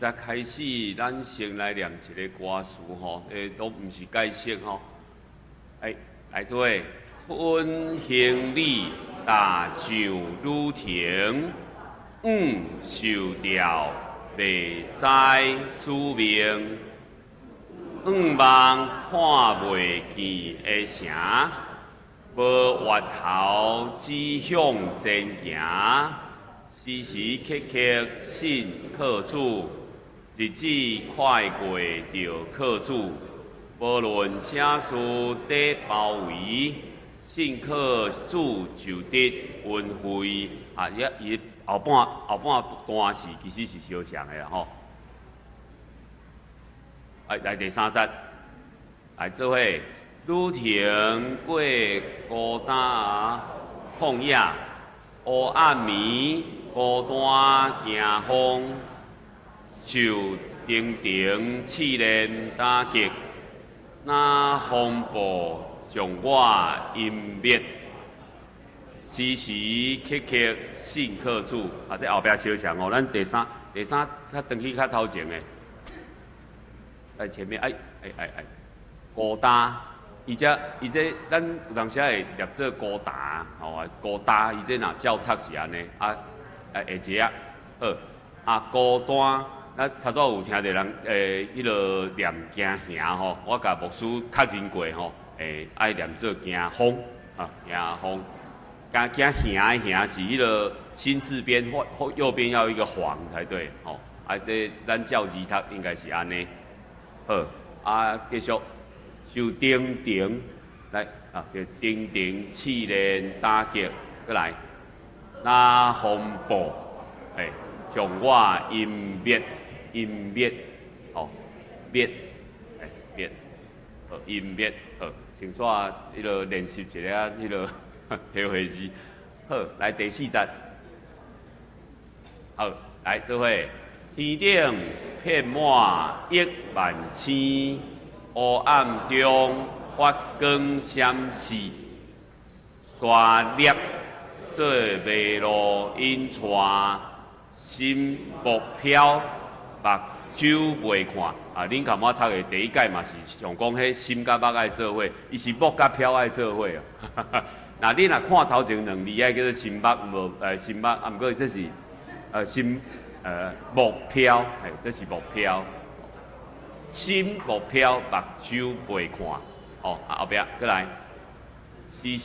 才开始，咱先来念一个歌词吼，都毋是解释吼。来做伙，春行里大酒愈停，受调未知使命，望看袂见的城，无月头指向前行。时时刻刻信靠主，日子快过着靠主。无论啥事得包围，信靠主就得恩惠。伊后半段是其实是相像的啦吼。来第三节，来做伙，愈停过孤单旷野，黑暗暝。孤单行风，受定试炼打击，那风暴将我湮灭，时时刻刻信靠主。这后壁相像哦，咱第三，较登去较头前的，在前面孤单。伊这咱有当时会念做孤单，吼孤单，伊这若教读是安尼下节好，孤单，咱差不多有听到人迄落念惊吓吼，我甲牧师确认过吼，爱念做惊风惊风，惊吓的吓是迄落心字边或右边要有一个黄才对吼，这咱教字读应该是安尼，好，继续。受定来就定试炼打击，过来，那风暴，将我湮灭，灭，湮灭，先煞迄落练习一下迄落体会字，好，来第四节，好，来做伙，天顶遍满亿万星。黑暗中发光闪烁，山粒做迷路引带，心目飘，目睭袂看。恁甲我读的第一届嘛是上讲，迄心甲目爱做伙，伊是目甲飘爱做伙啊。那恁若看头前两字，叫做心目无心目，毋过这是心目飘，这是目飘。心目飘，目睭袂看，后壁过来，时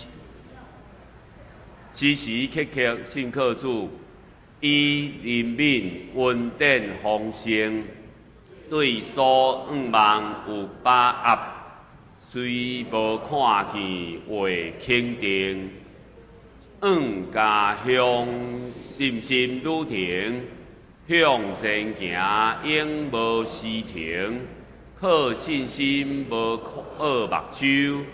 时刻刻信靠主，以怜悯稳定丰盛，对所望有把握，虽无看见会肯定，家乡心心愈停。向前行，永无时停。靠信心，无靠目睭。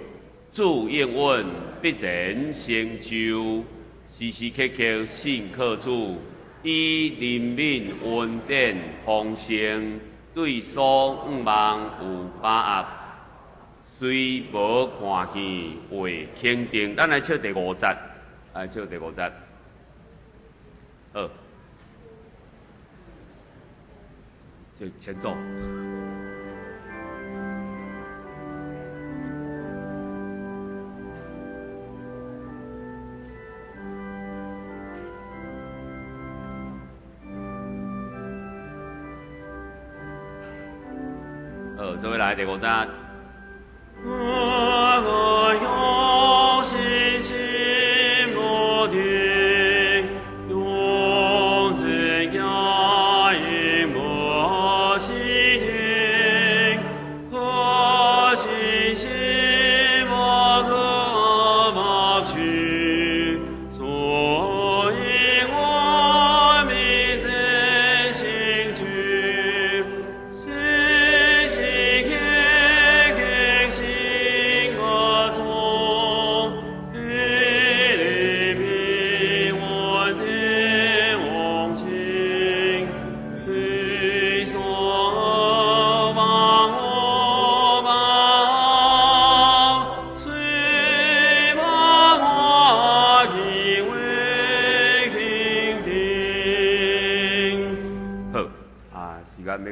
主应允，必然成就。时时刻刻信靠主，以怜悯稳定丰盛，对所望有把握。虽无看见会肯定。咱来唱第五节，好。就前奏。做伙来第五节。我有信心无定，用尽家业莫欺听，可信心莫可莫去，所以我迷在心去。时时刻刻心我主。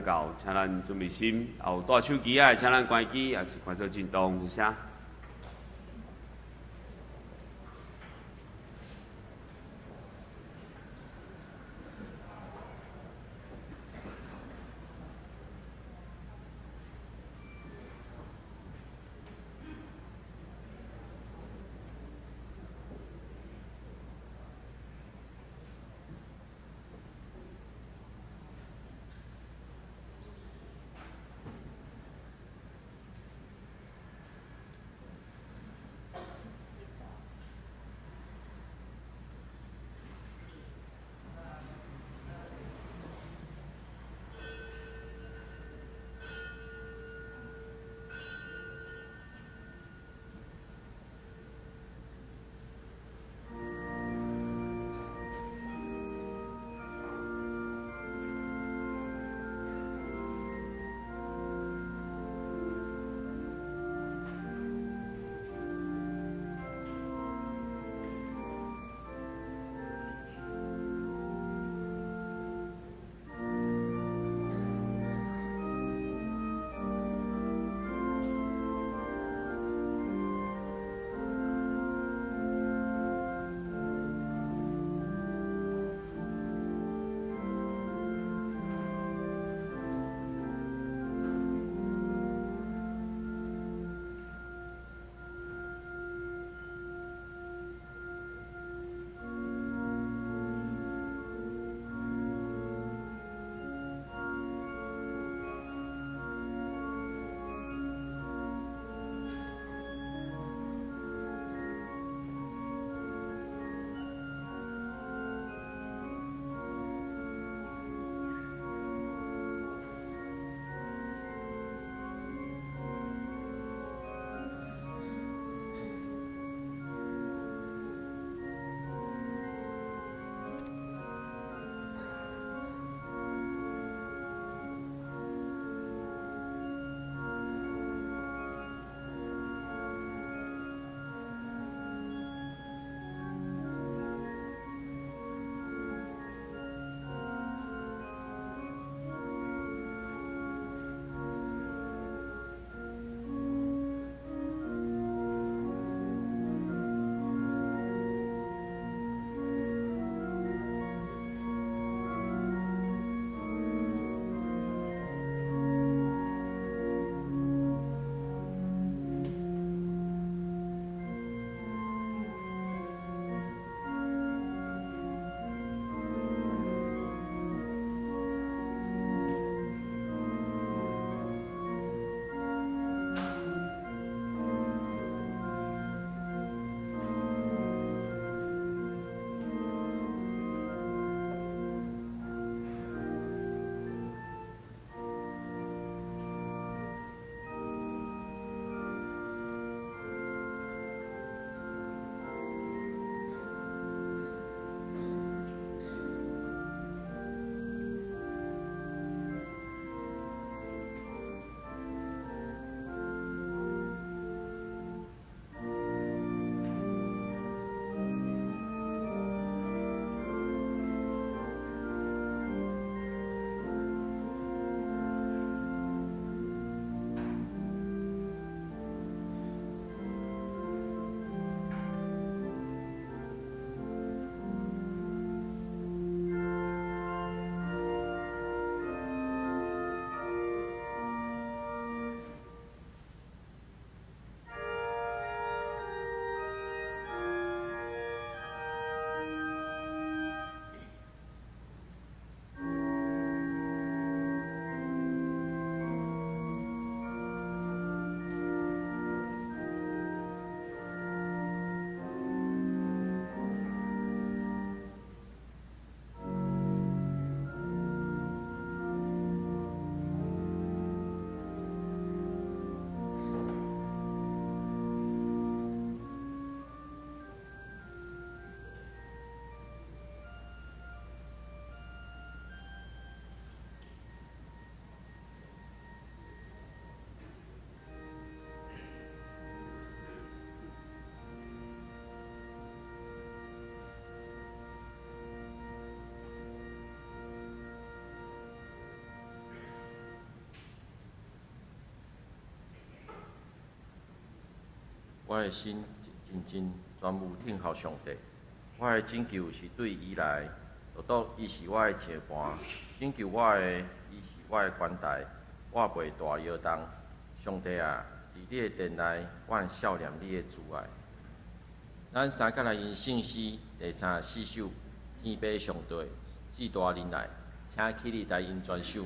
到，请咱准备心，有带手机啊，请咱关机，也是快速进动一下。我的心真全部听候上帝。我的拯救是对伊来，独伊是我的石盘，拯救我的伊是我的关台，我袂大摇动。上帝啊，伫你的殿内，我笑念你的慈爱。咱三甲来因圣诗第34首，天父上帝，至大仁爱，请起立来因全首。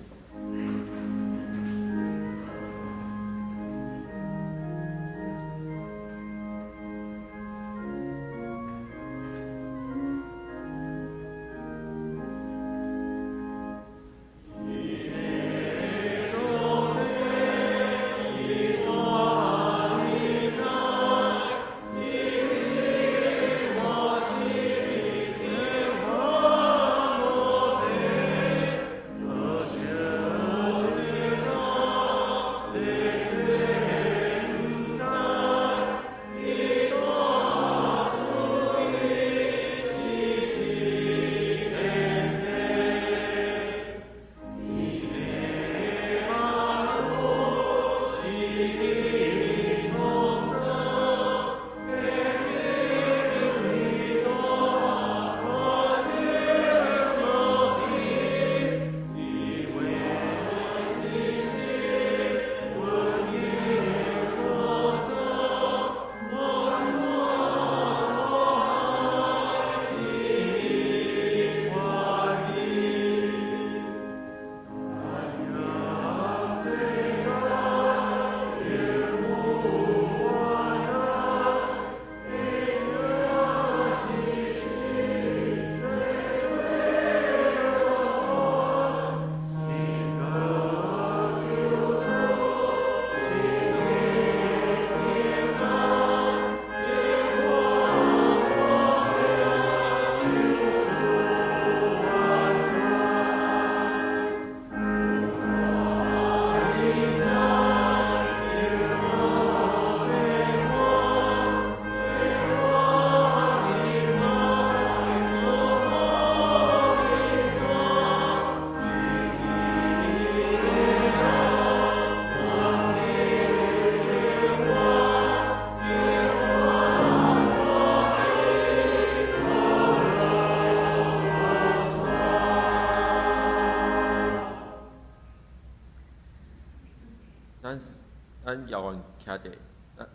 咱遥远徛地，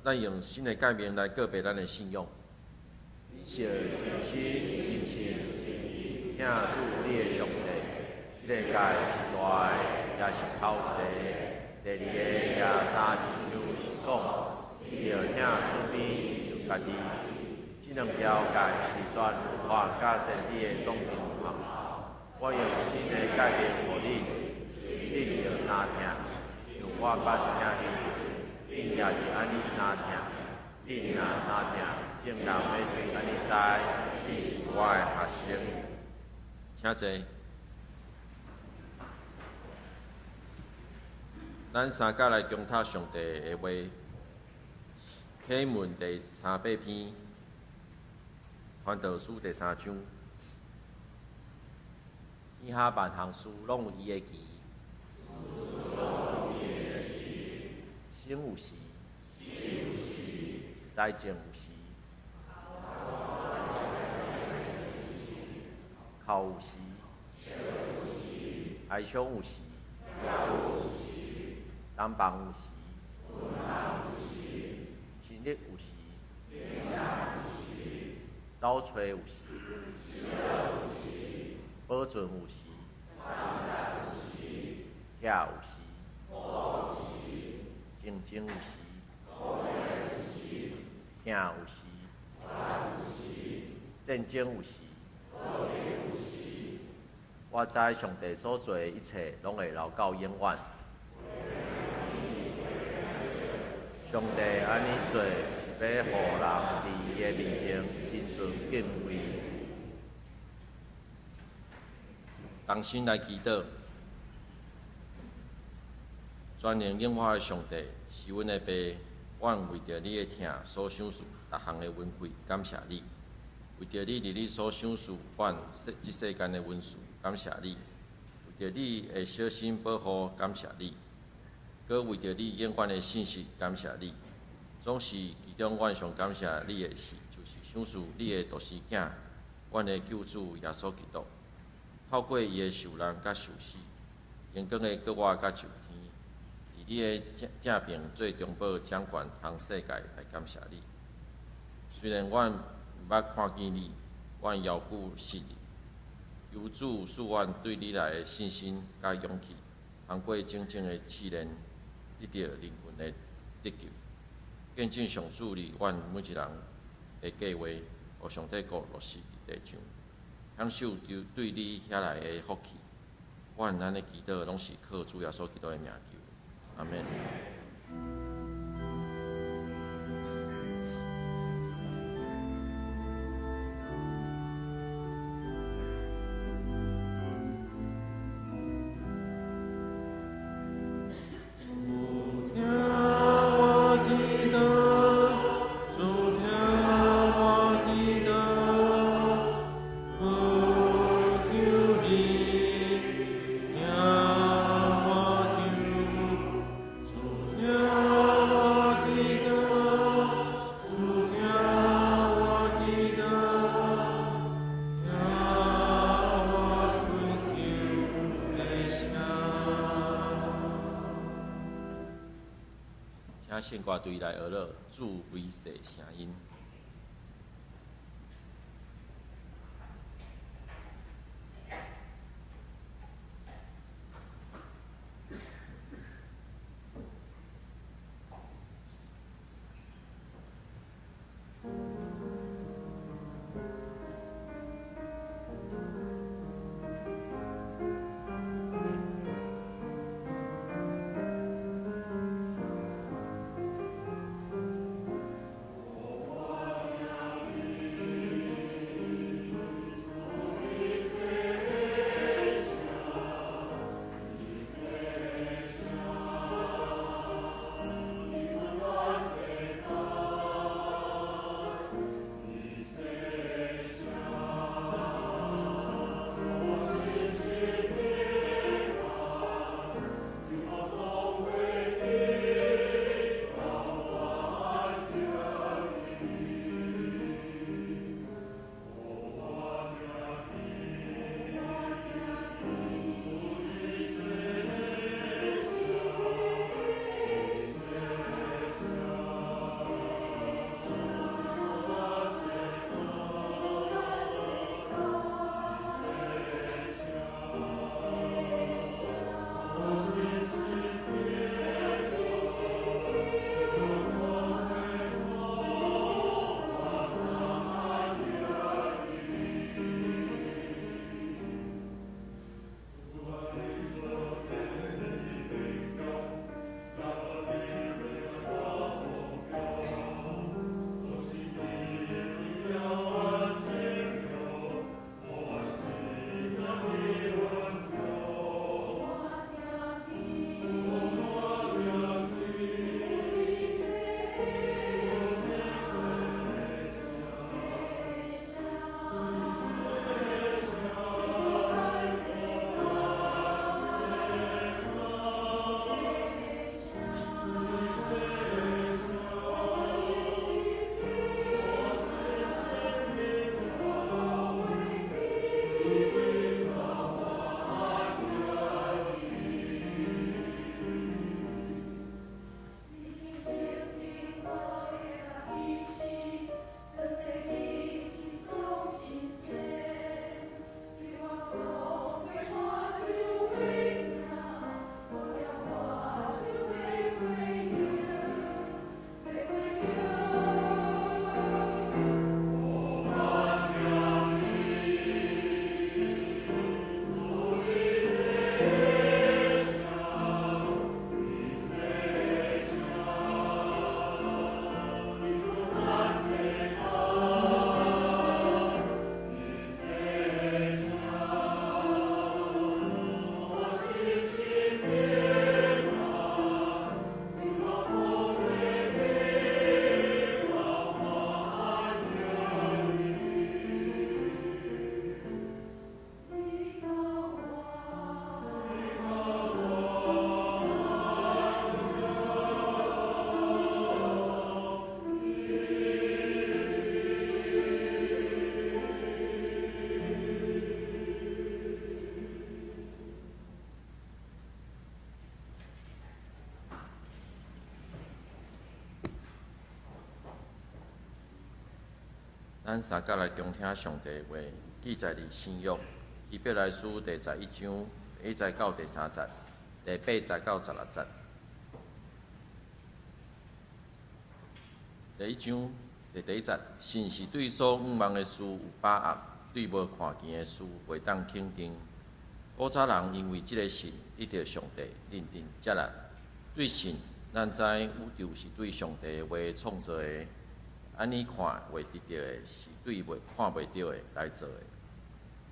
咱用新的界面来告别咱的信仰。你是真心真心真意，听主你的上帝，这个界是大的，也是头一个。第二个也三字首是讲，你着听厝边亲像家己。这两条界是全有法甲身体的总平衡。我用新的界面互你，你着三听，像我捌听你。恁也是安尼三听，恁若三听，正人要对安尼知，你是我的学生。请坐。咱三甲来攻读上帝的话，启文第38篇，传道书第3章。天下万项事拢有伊的期。生有时，灾症有时，哭有时，哀伤有时，人忙有时，心力有时，走找有时，保存有时，徛有时。竞争有时，听有时，战争有时。我知上帝所做的一切，拢会留到永远。上帝安尼做，是要互人伫伊的面前心存敬畏。同心来祈祷。全能永活的上帝是阮的爸，阮为着你的疼所想事，逐项的恩惠，感谢你；为着你伫你所想事，阮即世间的恩事，感谢你；为着你的小心保护，感谢你；搁为着你永远的信息，感谢你。总是其中阮上感谢你的事，就是想事你的独生囝，阮的救主耶稣基督，透过伊的受难甲受死，荣光的国我甲上天，伫你的正平做中保掌管通世界来感谢你。虽然阮毋捌看见你，阮遥久信你，求主赐阮对你来的信心甲勇气，通过真正的试炼，得到灵魂的得救。见证上主你阮每一人的计划，互上帝国落实伫地上，享受对你遐来的福气。阮咱的祈祷拢是靠主耶稣基督的名求，阿免。请献歌队来学乐主威势声音。我咱三甲来恭听上帝的话，记载伫新约希伯来书第11章第1节到第3节，第8节到16节。第1章第1节，神是对所仰望的事有把握，对无看见的事袂当肯定。古早人因为即个神得到上帝认定接纳，对神，咱知宇宙是对上帝的话创造的。安尼看袂得到的，是对看袂到的来做的。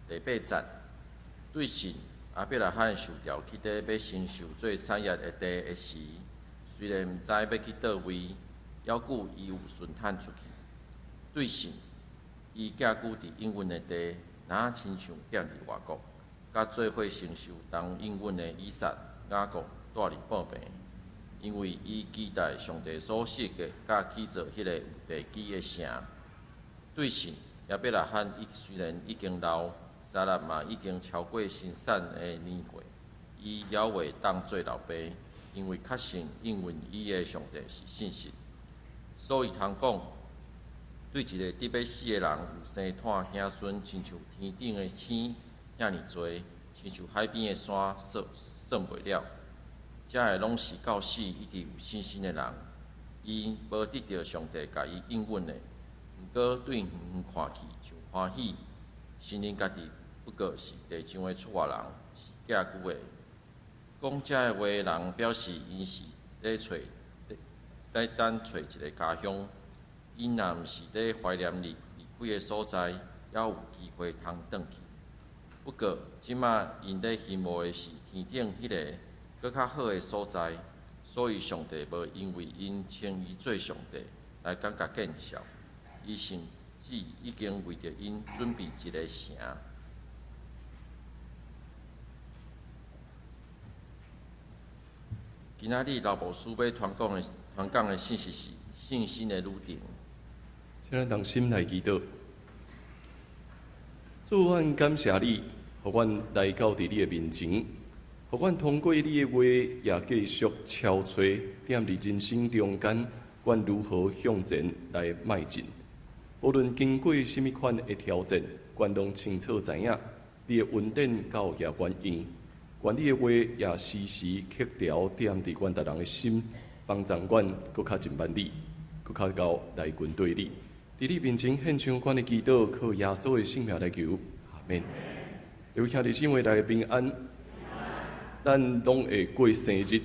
第8节，对神亚伯拉罕受调去底要承受做产业的地的时，虽然毋知要去倒位，犹顾伊有顺趁出去。对神，伊寄居伫应允的地，哪亲像踮伫外国，甲做伙承受同应允的以撒、雅各带伫报病。因为伊期待上帝所设计甲起造迄个有地基的城。对神，亚伯拉罕虽然已经老，撒拉嘛已经超过生产的年岁，伊犹未当做老爸，因为确信应允伊的上帝是信实。所以通讲，对一个得要死的人有生炭兄孙，亲像天顶的星遐尼多，亲像海边的山算袂了。遮个拢是到死一直有信心的人，伊无得到上帝甲伊应允的，毋过对远远看去就欢喜，承认家己不过是地上的出外人，是寄居的。讲遮个话的人表示，因是在等找一个家乡。因若毋是在怀念离开的所在，也有机会通转去。不过，即马因在希望的是天顶迄个搁较好的所在，所以上帝无因为因称伊做上帝来感觉见笑，伊甚至已经为着因准备一个城。今仔日老牧师要传讲的信息是信心的旅程。请咱同心来祈祷。主，阮感谢你，互阮来到伫你的面前。互阮通过你的话，也继续敲揣，踮伫人生中间，阮如何向前来迈进。无论经过什么款的挑战，阮拢清楚知影你的恩典到遐原因。愿你的话也时时刻条踮伫阮逐人的心，帮助阮搁较真捌你，搁较高来群对你。伫你面前献上阮的祈祷，靠耶稣的性命来求，阿免。有兄弟姊妹大家平安。咱拢会过生日，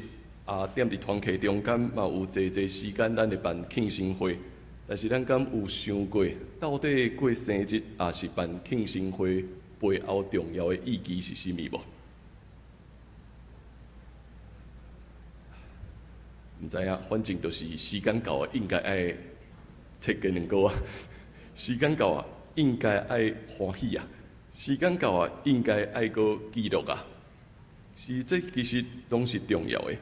踮伫团契中间嘛有侪时间，咱会办庆生会。但是咱敢有想过，到底过生日也是办庆生会背后重要的意义是啥物无？毋知影，反正就是时间到啊，应该爱切个两个啊。时间到啊，应该爱欢喜啊。时间到啊，应该爱个记录啊。是，这其实拢是重要的，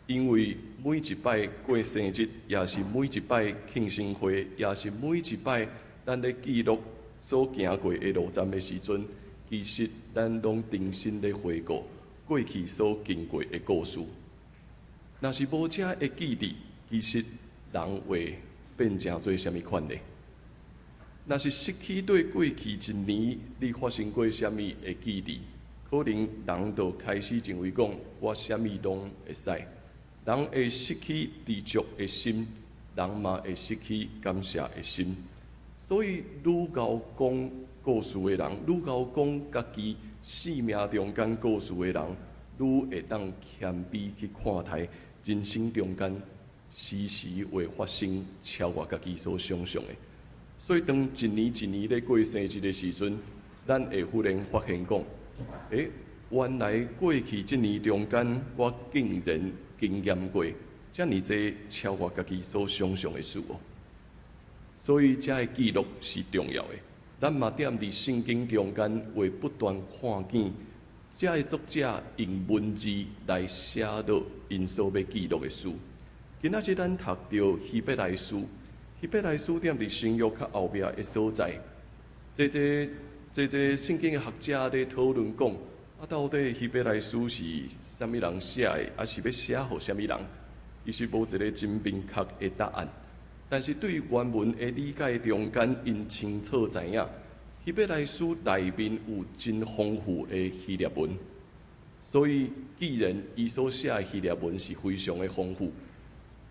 因为每一摆过生日，也是每一摆庆生会，也是每一摆咱咧记录所行过的路站的时阵，其实咱拢重新咧回顾过去所经过的故事。若是无遮的记忆，其实人会变成做啥物款呢？若是失去对过去一年你发生过啥物的记忆，可能人就开始认为讲，我啥物拢会使，人会失去知足的心，人嘛会失去感谢的心。所以，愈敖讲故事的人，愈敖讲家己生命中间故事的人，愈会当谦卑去看待人生中间时时会发生超越家己所想象的。所以，当一年一年咧过生日的时阵，咱会忽然发现讲，原来过去一年中间，我竟然经验过遮尔济超越家己所想象的事哦。所以，遮个记录是重要的。咱嘛踮伫圣经中间，会不断看见遮个作者用文字来写到因所要记录的事。今仔日咱读到希伯来书，希伯来书踮伫新约较后壁的所在，这圣经的学者咧讨论讲，到底希伯来书是啥物人写的，还是要写互啥物人？其实无一个真明确的答案。但是对于原文的理解中间，因清楚知影，希伯来书内面有真丰富的希腊文，所以既然伊所写的希腊文是非常的丰富，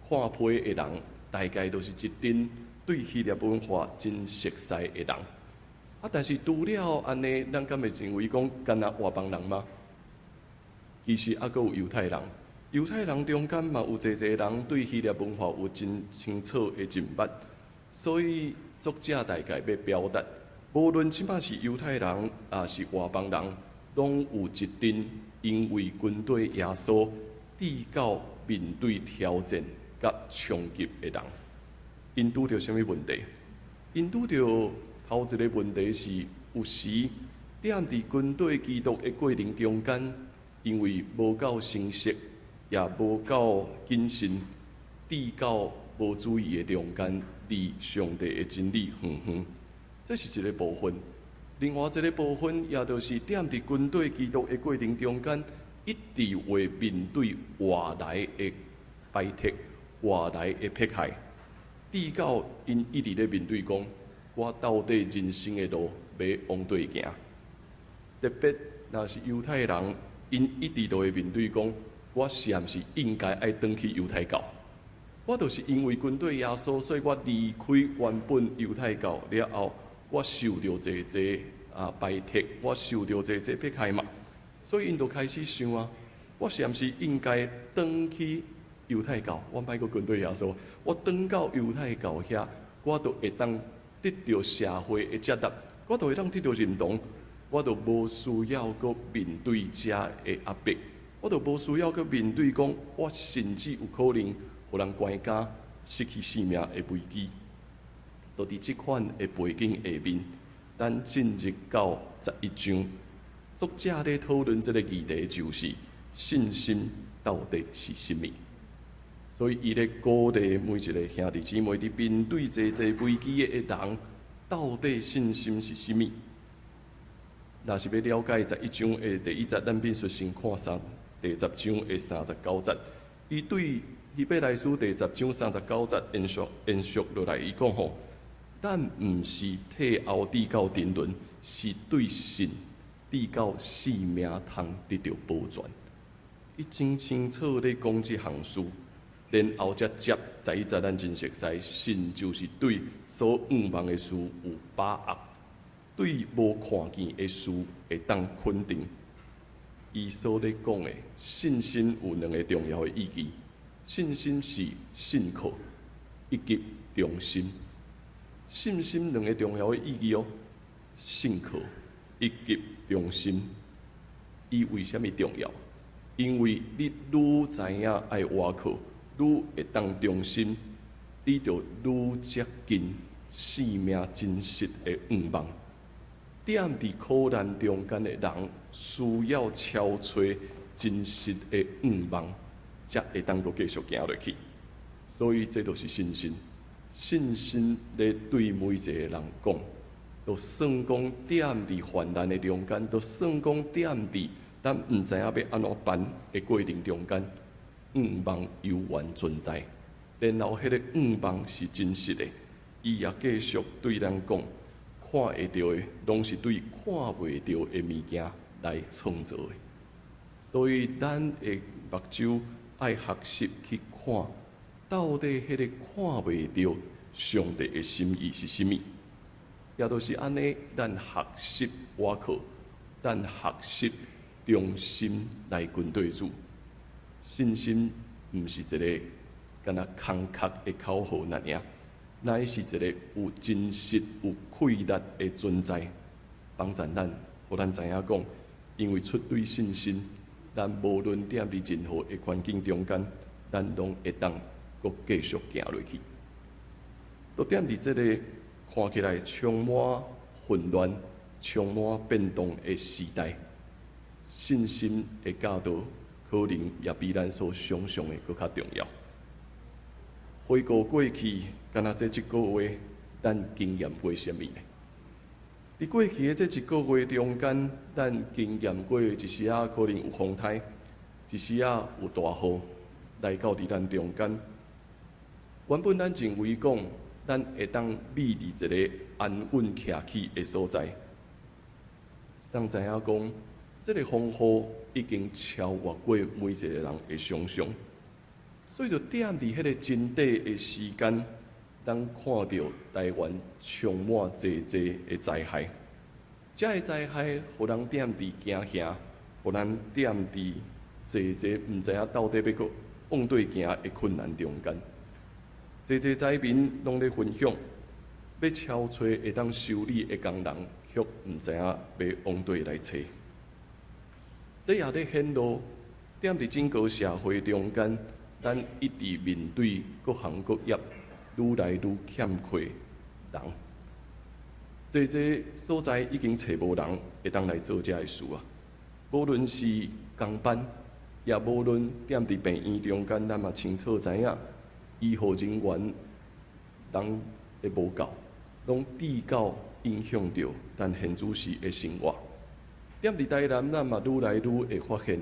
看批的人大概都是一阵对希腊文化真熟悉的人。但是除了安尼，咱敢会认为讲干那外邦人吗？其实还佫有犹太人。犹太人中间嘛有侪人对希腊文化有真清楚的认捌，所以作者大概要表达，无论即摆是犹太人也是外邦人，拢有一阵因为军队耶稣抵到面对挑战甲冲击的人，因拄着什么问题？因拄着头一个问题是，有时踮伫军队基督的过程中间，因为无够诚实。也无够谨慎，抵到无注意的中间，离上帝的真理远远。这是一个部分。另外一个部分，也就是踮伫军队基督的过程中间，一直会面对外来的排斥、外来的迫害，抵到因一直咧面对讲，我到底人生的路要往对行。特别若是犹太人，因一直都会面对讲。我是毋是应该爱返去犹太教？我就是因为军队耶稣，所以我离开原本犹太教了后，我受到侪排斥，我受到侪迫害嘛。所以因就开始想啊，我是毋是应该返去犹太教？我莫个军队耶稣，我返到犹太教遐，我就会当得到社会的接纳，我就会当得到认同，我就无需要搁面对遮的压迫。我就无需要去面对讲，我甚至有可能互人关家失去性命的危机。就伫即款的背景下面，咱进入到11章，作者咧讨论这个议题就是信心到底是甚物。所以伊咧鼓励每一个兄弟姊妹伫面对侪危机的人，到底信心是甚物？若是要了解11章的第1节，咱必须先看第10章的39节，伊对希伯来书第10章39节延续落来，伊讲吼，咱毋是退后抵到沉沦，是对神抵到性命通得到保全。伊真清楚咧讲即项事，然后才接11节咱真熟悉，神就是对所仰望的事有把握，对无看见的事会当肯定。伊所咧讲的信心有两个重要的意义，信心是信靠以及忠心。信心两个重要的意义哦，信靠以及忠心。伊为虾米重要？因为你愈知影爱倚靠，愈会当忠心，你就愈接近生命真实的仰望。踮伫苦难中间的人，需要超找真实的仰望，才会当阁继续行落去。所以这就是信心。信心咧对每一个人讲，就算讲踮伫患难的中间，就算讲踮伫咱毋知影要安怎办的过程中间，仰望犹原存在。然后迄个仰望是真实的，伊也继续对咱讲。看会到的，拢是对看袂到的物件来创造的。所以咱的目睭爱学习去看，到底迄个看袂到上帝的心意是甚物？也就是安尼，咱学习倚靠，咱学习忠心来跟对主。信心毋是一个敢若空壳的口号那样。乃是一个有真实、有气力的存在，帮助咱，互咱知影讲，因为出于信心，咱无论踮伫任何的环境中间，咱拢会当阁继续行落去。都踮伫这个看起来充满混乱、充满变动的时代，信心的教导可能也比咱所想象的阁较重要。回顾过去，敢若这一个月，咱经验过甚物呢？伫过去的这一个月中间，咱经验过一时啊，可能有风台，一时啊有大雨来到伫咱中间。原本咱认为讲，咱会当立伫一个安稳徛起的所在，谁知影讲，这个风雨已经超越过每一个人的想象，所以就踮伫迄个真短的时间，咱看到台湾充满济济的灾害。这个灾害，互人踮伫惊吓，互人踮伫济济毋知影到底要搁往对行的困难中间。济济灾民拢咧分享，要敲找会当修理的工人，却毋知影要往对来找。这也咧显露，踮伫整个社会中间，咱一直面对各行各业愈来愈欠缺人。济济所在已经找无人会当来做这个事啊！无论是工班，也无论踮伫病院中间，咱嘛清楚知影，医护人员人会无够，拢直到影响着咱现主时的生活。踮伫台南，咱嘛愈来愈会发现，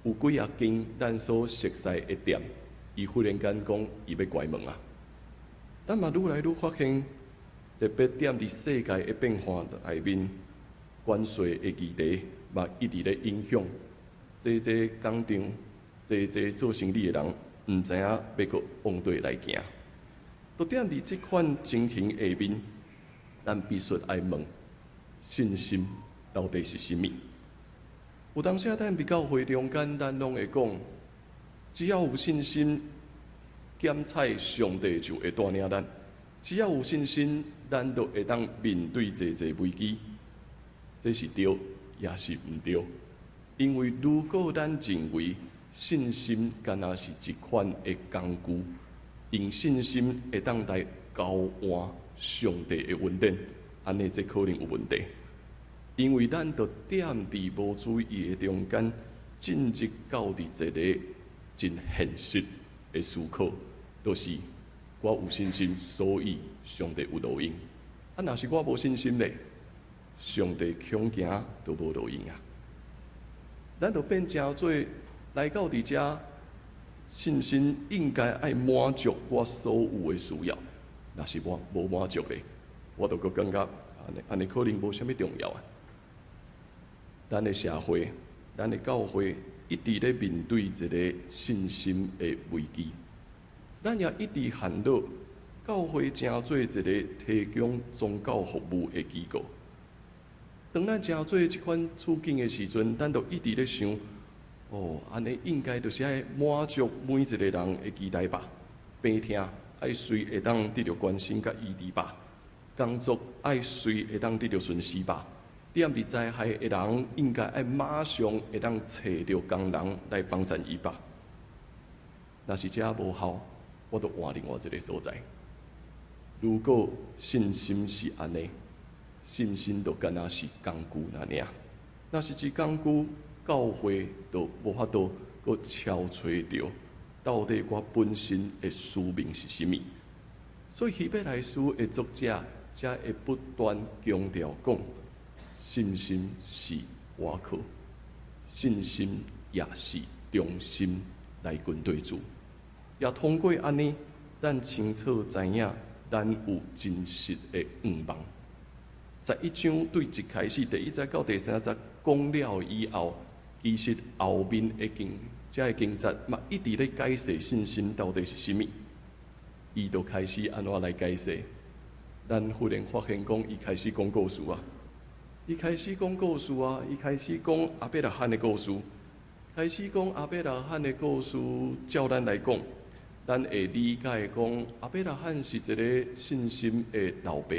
有几啊间咱所熟悉的店，伊忽然间讲伊要关门啊！咱嘛愈来愈发现。特别踮伫世界的变化内面，关税的议题嘛一直咧影响，济济工厂、济济做生意的人，毋知影要搁往对来行。都踮伫即款情形下面，咱必须爱问：信心到底是甚物？有当时咱伫教会中间，咱拢会讲，只要有信心，检采上帝就会带领咱。只要有信心，咱就会当面对济济危机。这是对，也是毋对。因为如果咱认为信心敢若是一款的工具，用信心会当来交换上帝的恩典，安尼这可能有问题。因为咱就踮伫无注意的中间，进入到伫一个真现实的思考，就是。我有信心，所以上帝有路用。啊，若是我无信心咧，上帝恐惊都无路用啊。咱就变成做来到伫遮，信心应该爱满足我所有的需要。若是我无满足咧，我就感觉安尼可能无啥物重要啊。咱的社会，咱的教会一直咧面对一个信心的危机。咱也一直hand恼，教会成做一个提供宗教服务的机构。当咱成做即款处境的时阵，咱就一直咧想，安尼应该就是爱满足每一个人的期待吧。病痛爱随会当得到关心甲医治吧，工作爱随会当得到顺遂吧。踮伫灾害的人应该爱马上会当找到工人来帮衬伊吧。若是这无效。我就换另外一个所在。如果信心是安尼，信心就敢若是工具那尔。若是一工具，教会就无法度搁敲找着到底我本身的使命是甚物。所以希伯来书的作者才会不断强调讲，信心是倚靠，信心也是忠心来跟对主。也通过安尼，咱清楚知影，咱有真实的愿望。在1章对1开始，第1节到第3节讲了以后，其实后面的这经节嘛一直咧解释信心到底是甚物。伊就开始安怎来解释？咱忽然发现讲，伊开始讲故事啊！伊开始讲故事啊！伊开始讲阿伯拉罕的故事，开始讲阿伯拉罕的故事，照咱来讲。咱会理解讲，阿伯拉罕是一个信心的老爸，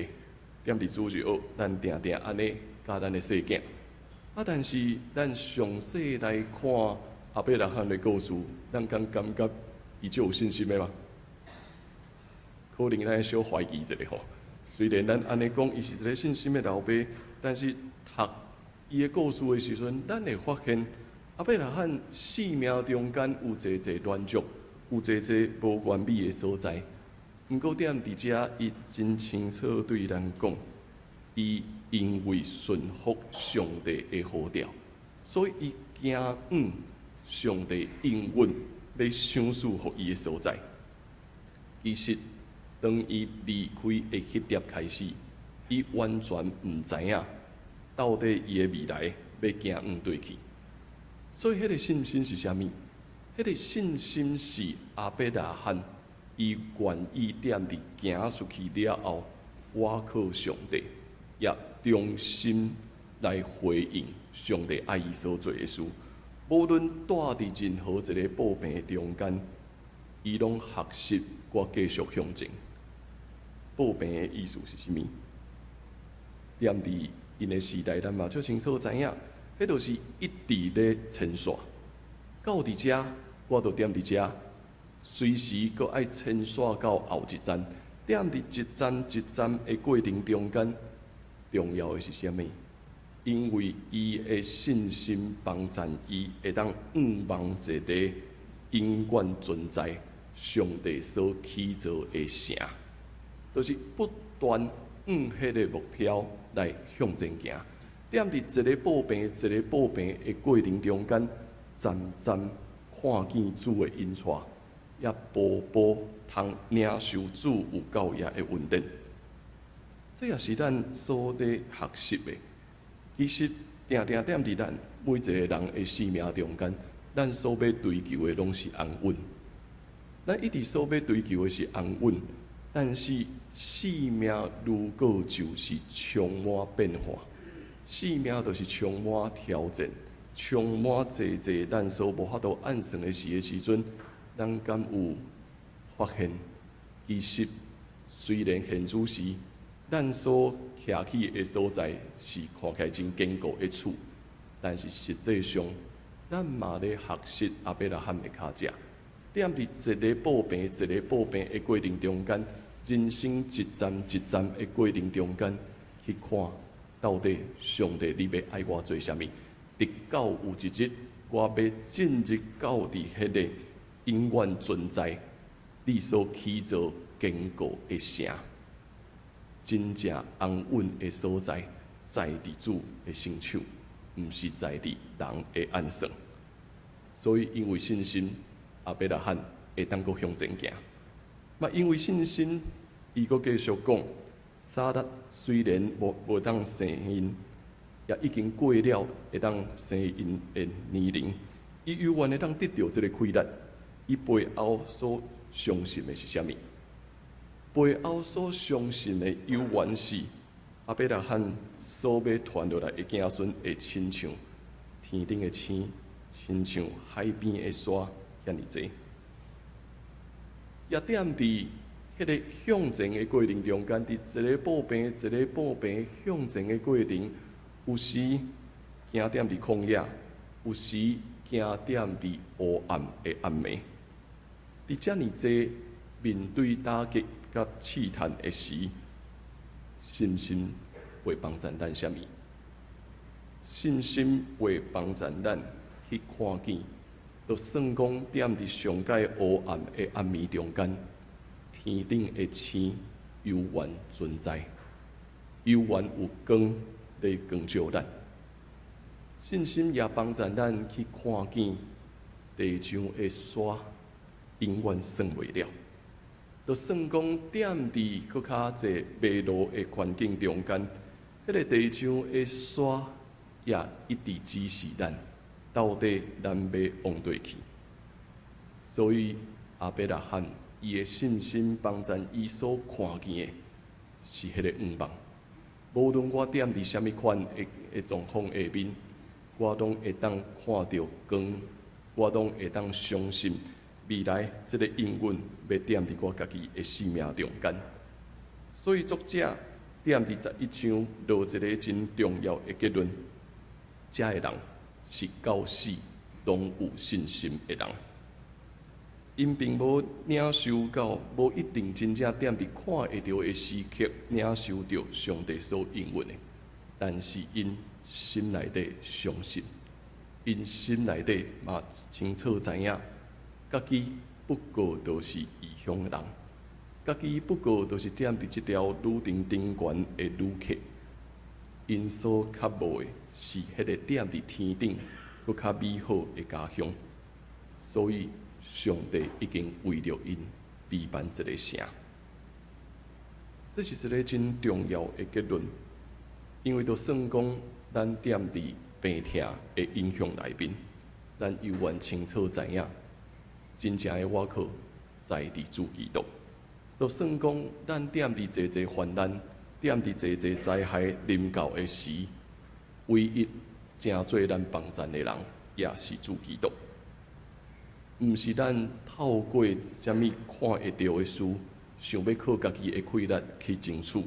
踮伫主日学，咱定定安尼教咱的细囝。但是咱详细来看阿伯拉罕的故事，咱感觉伊就有信心的吗？可能咱小怀疑一下吼。虽然咱安尼讲，伊是一个信心的老爸，但是读伊的故事的时阵，咱会发现阿伯拉罕生命中间有济济乱象。有济济无完美的所在，毋过踮伫遮，伊真清楚对咱讲，伊因为顺服上帝的呼召，所以伊惊上帝应允要赏赐予伊的所在。其实当伊离开的迄点开始，伊完全毋知影到底伊的未来要行往对去。所以，迄个信心是啥物？迄个信心是阿伯拉罕，伊愿意踮伫行出去了后，我靠上帝，也忠心来回应上帝爱伊所做的事。无论住伫任何一个步病中间，伊拢学习我继续向前。步病的意思是啥物？踮伫因的时代，咱嘛足清楚知影，迄就是一直咧牵线。到伫遮，我就踮伫遮，随时搁爱牵线到后一站。踮伫一站一站的过程中间，重要的是啥物？因为伊的信心帮助伊会当望一个永远存在上帝所起造的城，就是不断往迄个目标来向前行。踮伫一个步病一个步病的过程中间，渐渐看见主的恩赐，也步步通领受主有教义的恩典。这也是咱所咧学习的。其实，定定踮伫咱每一个人的生命中间，咱所要追求的拢是安稳。咱一直所要追求的是安稳，但是生命如果就是充满变化，生命就是充满挑战，充满侪咱所无法度按算的事的时阵，咱敢有发现，其实虽然现主时，咱所徛起的所在是看起来真坚固的厝，但是实际上，咱嘛咧学习阿伯拉罕的脚迹，踮伫一个步病一个步病的过程中间，人生一站一站的过程中间，去看到底上帝你要爱我做啥物？直到有一日，我要进入到伫迄个永远存在你所起造坚固的城。真正安稳的所在，在伫主的身手，毋是在伫人的暗算。所以，因为信心，阿伯拉罕会当阁向前行。嘛，因为信心，伊阁继续讲，撒拉虽然无当生因，也已经过了会当生因的年龄，伊犹原会当得到这个亏难。伊背后所相信的是啥物？背后所相信的，犹原是阿伯拉罕所要传落来的子孙，会亲像天顶的星，亲像海边的沙，遐尼济。也踮伫迄个向前的过程中间，伫一个步病一个步病向前的过程，有时行踮伫旷野，有时行踮伫黑暗的暗暝。伫遮尼济面对打击甲试探的时，信心会帮助咱啥物？信心会帮助咱去看见，就算讲踮伫上界黑暗的暗暝中间，天顶的星犹原存在，犹原有光在光照咱。信心也帮助咱去看见地上的沙永远算袂了。就算讲踮伫搁较济迷路的环境中间，迄个地上的沙也一直指示咱，到底咱要往对去。所以阿伯拉罕伊的信心帮助伊所看见的是迄个愿望。无论我踮伫啥物款的状况下面，我拢会当看到光，我拢会当相信。未来这个应允要踮伫我家己的生命中间，所以作者踮伫11章落一个真重要的结论：遮个人是到死拢有信心的人，因并无领受到无一定真正踮伫看会到的时刻领受到上帝所应允的，但是因心内底相信，因心内底嘛清楚知影。家己不过都是异乡的人，家己不过都是踮伫这条愈长长悬的旅客。因所较无的是迄个踮伫天顶搁较美好的家乡，所以上帝已经为着因陪伴一个城。这是一个真重要的结论，因为就算讲咱踮伫病痛的影响内面，咱犹原清楚知影，真正的我靠在伫主基督。就算讲咱踮伫济济患难，踮伫济济灾害临到的时，唯一正做咱帮咱的人，也是主基督。毋是咱透过啥物看会到的事，想要靠家己的气力去争取，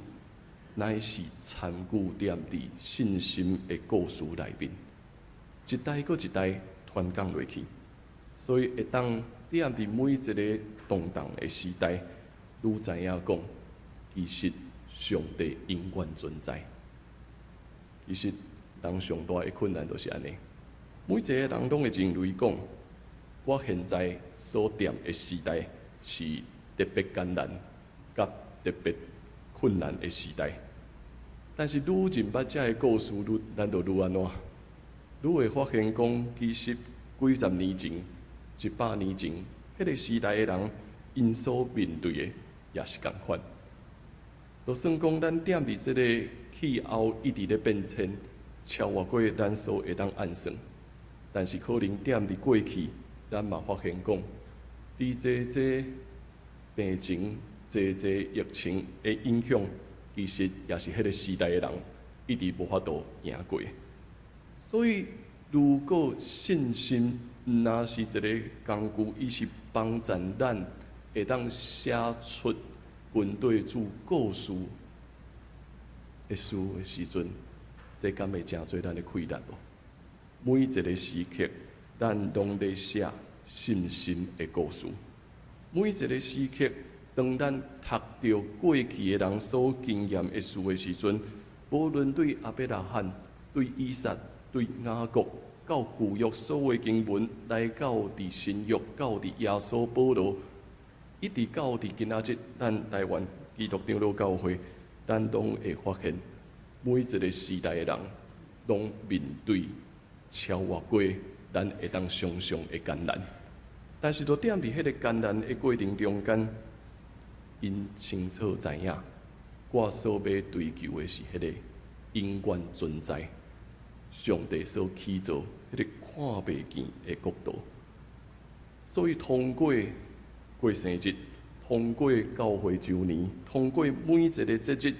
乃是参与踮伫信心的故事内面，一代搁一代传讲落去，所以会当踮伫每一个动荡的时代，愈知影讲，其实上帝永远存在。其实人上大的困难就是安尼，每一个人拢会认为讲，我现在所踮的时代是特别艰难、甲特别困难的时代。但是愈认捌这个故事，咱就愈安怎？愈会发现讲，其实几十年前、100年前，迄个时代的人，因所面对的也是共款。就算讲咱踮伫即个气候一直咧变迁，超越过咱所会当按算，但是可能踮伫过去，咱嘛发现讲，伫这病情、这疫情的影响，其实也是迄个时代的人一直无法度赢过。所以，如果信心若是一个工具，伊是帮助咱会当写出军队主故事的事的时阵，这敢会真做咱的气力无？每一个时刻，咱拢在写信心的故事。每一个时刻，当咱读到过去的人所经验的事的时阵，无论对亚伯拉罕、对以撒、对雅各，到旧约所有的经文，来到伫新约，到伫耶稣保罗，一直到伫今仔日，咱台湾基督长老教会，咱拢会发现，每一个时代的人，拢面对超越过咱会当想象的艰难。但是，就踮伫迄个艰难的过程中间，因清楚知影，我所要追求的是迄个永远存在、上帝所起造迄个看袂见的国度。所以，通过过生日，通过教会周年，通过每一个节日，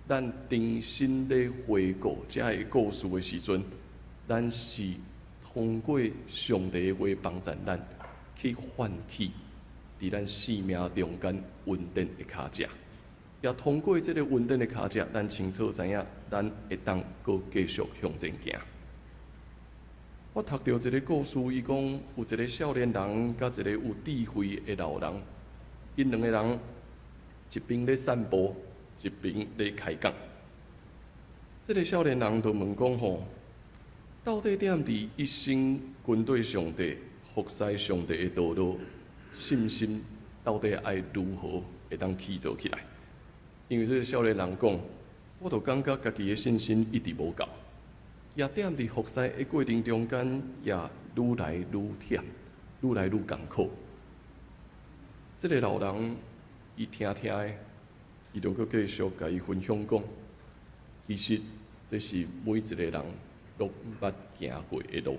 咱重新咧回顾这个故事的时阵，咱是通过上帝的话帮助咱。去唤起伫咱生命中间稳定的脚石，也通过这个稳定的脚石，咱清楚知影，咱会当搁继续向前行。我读到一个故事，伊讲有一个少年人，甲一个有智慧的老人，因两个人一边咧散步，一边咧开讲。这个少年人就问讲吼，到底踮伫一生跟对上帝？服侍上帝的道路，信心到底爱如何会当起造起来？因为这个少年人讲，我就感觉家己的信心一直无够，也踮伫服侍的过程中间，也愈来愈忝，愈来愈艰苦。这个老人伊听的，伊就继续甲伊分享讲，其实这是每一个人拢捌行过的路。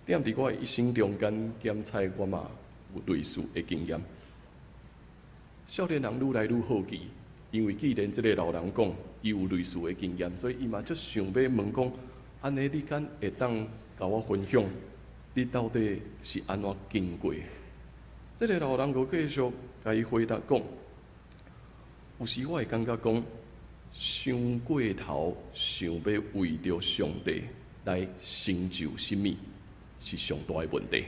踮伫我一生中间，检测我嘛有类似的经验。少年人愈来愈好奇，因为既然这个老人讲伊有类似的经验，所以伊嘛就想要问讲：安尼你敢会当甲我分享，你到底是安怎经过？这个老人就继续甲伊回答讲：有时我会感觉讲，想过头，想要为着上帝来成就什么？是上大的问题。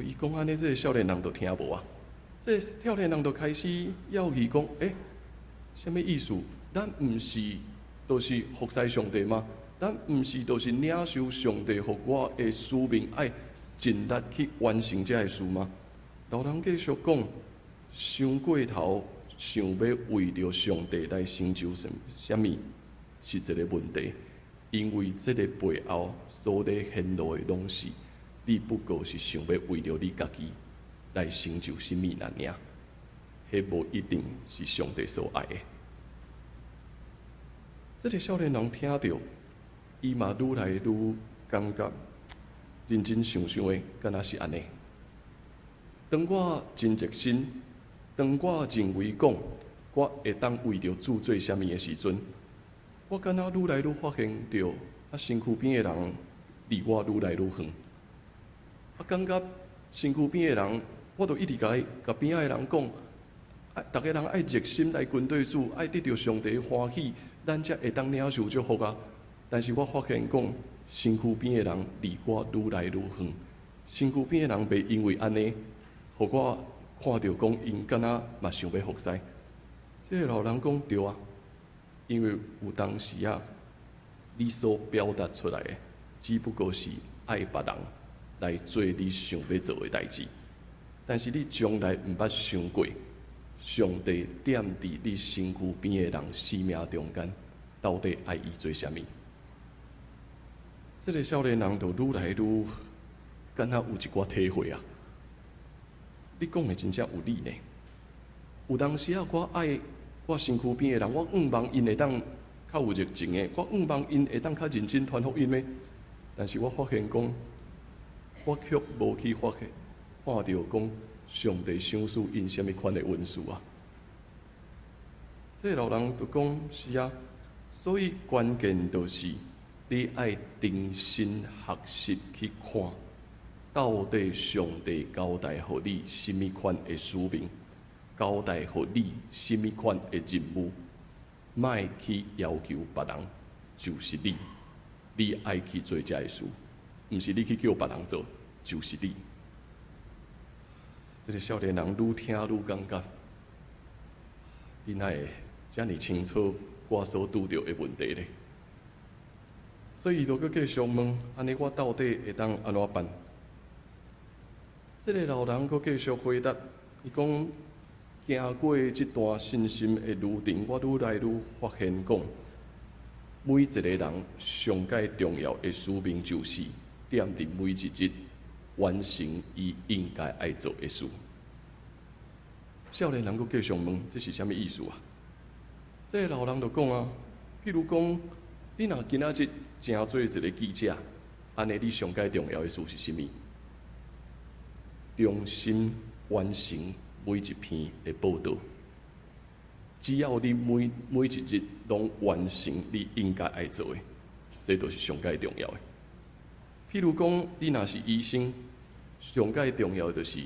伊讲安尼，这个少年人就听无啊。这个少年人就开始要伊讲，什么意思？咱毋是都是服侍上帝吗？咱毋是都是领受上帝互我的使命，爱尽力去完成这个事吗？老人继续讲，想过头，想要为着上帝来成就什么是一个问题。因为这个背后所咧显露的拢是，你不过是想要为着你家己来成就什么难领，迄无一定是上帝所爱的。这个少年人听到，伊嘛愈来愈感觉认真想想的，敢若是安尼。当我真热心，当我认为讲我会当为着主做啥物的时阵，我敢若愈来愈发现着，身躯边的人离我愈来愈远。感觉身躯边的人，我都一直甲边仔的人讲，逐个人爱热心来军队主，爱得到上帝的欢喜，咱才会当领受祝福啊。但是我发现讲，身躯边的人离我愈来愈远，身躯边的人袂因为安尼，互我看到讲因敢若嘛想要服侍。这个老人讲对啊，因为有当时啊，你所表达出来的，只不过是爱别人来做你想要做的代志，但是你从来毋捌想过，上帝点伫你身躯边的人生命中间，到底爱伊做啥物？这个少年人就愈来愈敢若有一寡体会啊！你讲的真正有理呢。有当时啊，我爱我身躯边的人，我望因会当较有热情的，我望因会当较认真传福音的。但是我发现讲，我却无去看到讲上帝赏赐因什么款的恩赐啊！这个老人就讲是啊，所以关键就是你爱定心学习去看，到底上帝交代互你什么款的使命，交代互你什么款的任务，莫去要求别人，就是你爱去做这个事，毋是你去叫别人做，就是你。这个少年人愈听愈感觉，你哪会遮尔清楚我所拄着的问题呢？所以伊就继续问，安尼我到底会当安怎办？这个老人佫继续回答，伊讲，行过这段信心的路程，我愈来愈发现讲，每一个人上界重要的使命就是点伫每一日完成伊应该爱做的事。少年人佫继续问，这是啥物意思啊？这个老人就讲啊，譬如讲，你若今仔日正做一个记者，安尼你上界重要的事是啥物？用心完成每一篇的报道。只要你每一日拢完成你应该爱做的，这就是上界重要的。譬如讲，你若是医生，上界重要的就是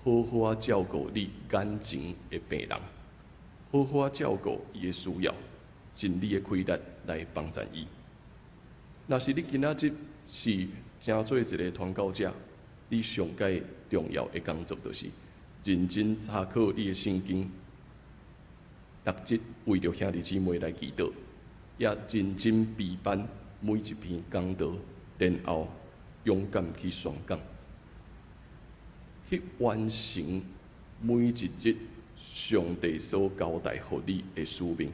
好好照顾你眼前的病人，好好照顾伊的需要，尽你的开力来帮助伊。若是你今仔日是正做一个传教者，你上界重要的工作就是认真查考你的圣经，逐日为着兄弟姊妹来祈祷，也认真备办每一篇讲道，然后勇敢去宣讲，去完成每一日上帝所交代予你的使命。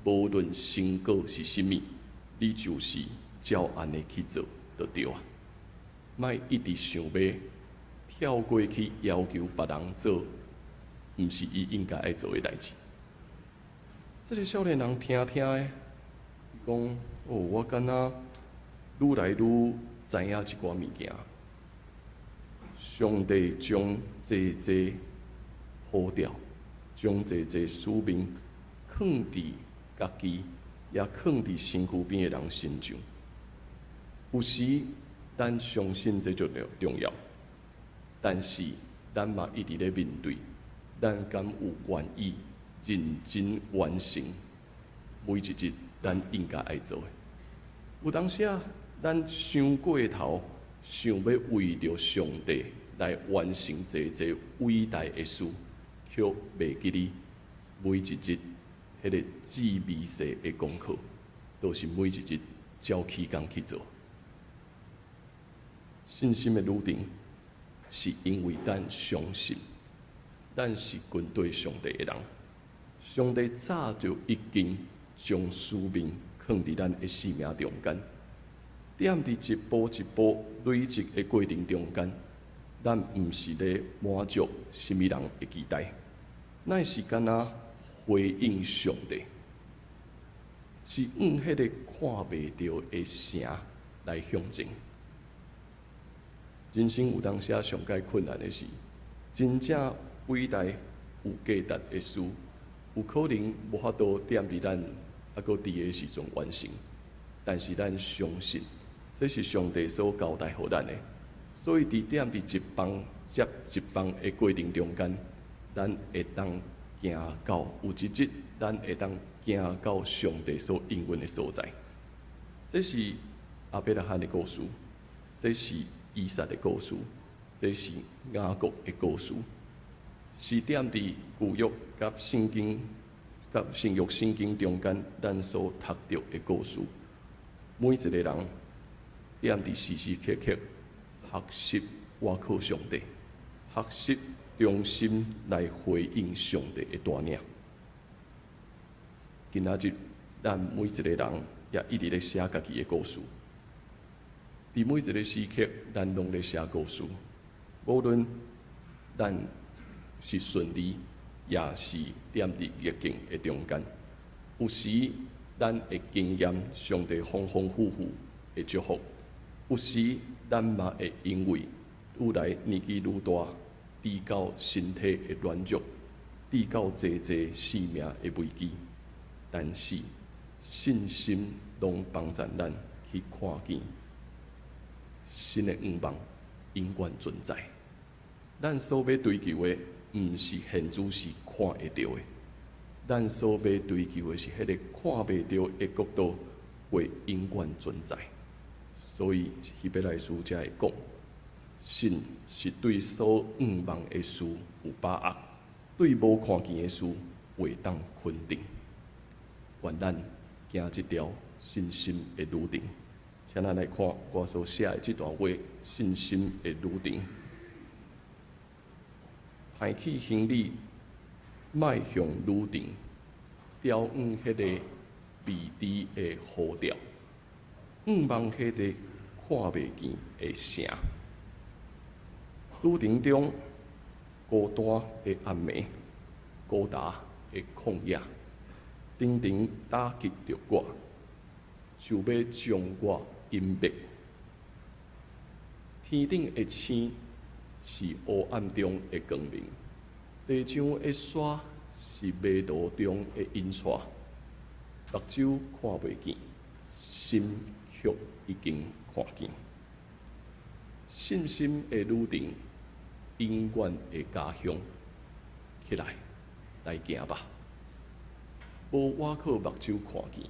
无论成果是甚物，你就是照安尼去做就对啊。莫一直想要跳过去要求别人做，毋是伊应该爱做的代志。这个少年人听的，讲哦，我敢若愈来愈知影一寡物件。上帝将这好调，将这使命放伫家己，也放伫身躯边的人身上。有时咱相信这就重要，但是咱嘛一直咧面对，咱敢有愿意认真完成每一日咱应该爱做的？有当时啊，咱想过头，想要为着上帝来完成这伟大的事，却袂记哩每一日迄个致微细的功课，都是每一日照起工去做。信心的路程，是因为咱相信，咱是军队上帝的人。上帝早就已经将使命放伫咱的生命中间，点伫一步一步累积的过程中间，咱毋是咧满足什么人的期待，乃是干那回应上帝，是用迄个看袂到的城来向前。人生有当时啊上界困难的是，真正伟大有价值的事，有可能无法度踮伫咱还佫伫的时阵完成，但是咱相信，这是上帝所交代予咱的。所以伫踮伫一帮接一帮的过程中间，咱会当行到有一日，咱会当行到上帝所应允的所在。这是亚伯拉罕的故事，这是以撒的故事，这是雅各的故事，是踮伫旧约甲圣经、甲新约圣经中间，咱所读到的故事。每一个人踮伫时时刻刻学习倚靠上帝，学习忠心来回应上帝的带领。今仔日，咱每一个人也一直咧写家己的故事。伫每一个时刻，咱拢咧写故事。无论咱是顺利，也是踮伫逆境的中间，有时咱会经验上帝丰丰富富的祝福，有时咱嘛会因为愈来年纪愈大，低到身体的软弱，低到济生命的危机，但是信心拢帮助咱去看见神的愿望永远存在。咱所要追求的，毋是现主是看会到的，咱所要追求的是迄个看袂到的国度会永远存在。所以希伯来书才会讲，信是对所愿望的事有把握，对无看见的事会当肯定。愿咱行这条信心的路程。请咱来看我所写的这段话：信心的路程，排起行李，迈向路程，调远迄个未知的呼调，仰望迄个看袂见的城。路程中，孤单的暗暝，高大的旷野，常常打击着我，就要将我隐灭。天顶的星是黑暗中的光明，地上的沙是迷途中的引带。目睭看袂见，心却已经看见。信心的旅程，永远的家乡。起来，来行吧！无我靠目睭看见，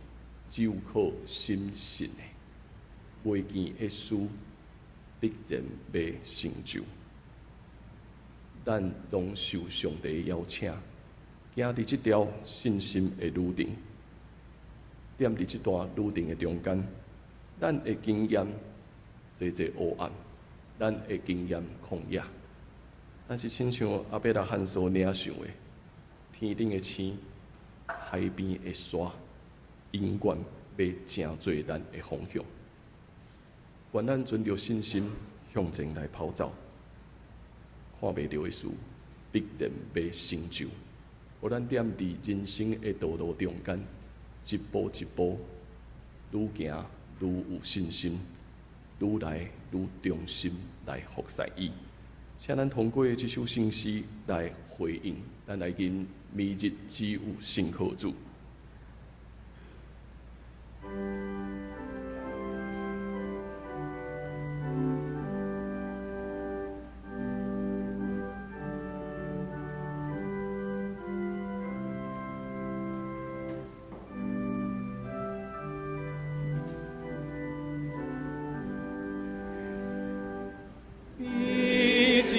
只有靠心信的。未见的事，必然要成就。咱拢受上帝的邀请，行伫这条信心的路程。踮伫这段路程的中间，咱会经验济黑暗，咱会经验旷野。但是亲像亚伯拉罕所领受的，天顶的星，海边的沙，永远要正做咱的方向。愿咱存着信心向前来跑走，看袂到的事必然要成就。互咱踮伫人生的道路中间，一步一步，愈行愈有信心，愈来愈忠心来服侍伊。请咱通过这首圣诗来回应，咱来跟明日只有信靠主。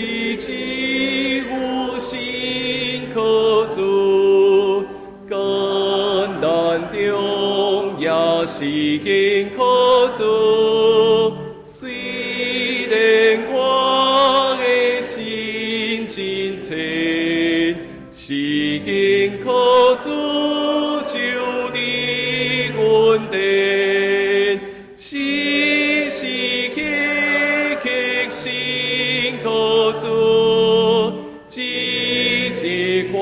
只有信靠主，艰难中也是紧靠主。虽然我的心真切，是紧靠主就的稳定，时时刻刻信靠。节快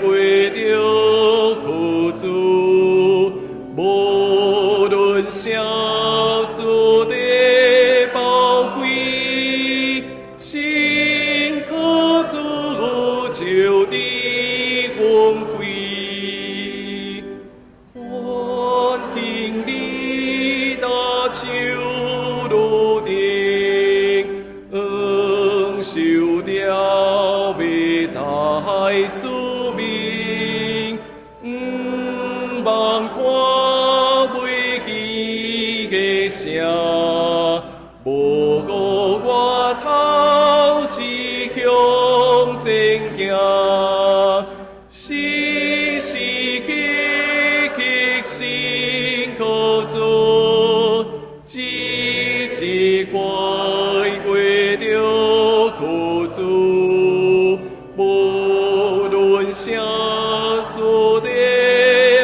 过着苦主，无论小事的宝贵，辛苦主就的光辉，欢迎你大手路顶，受掉未在使命，望看未记的声，无互我头指向前行，时时刻刻辛苦做，日日快过着苦主，无论啥事的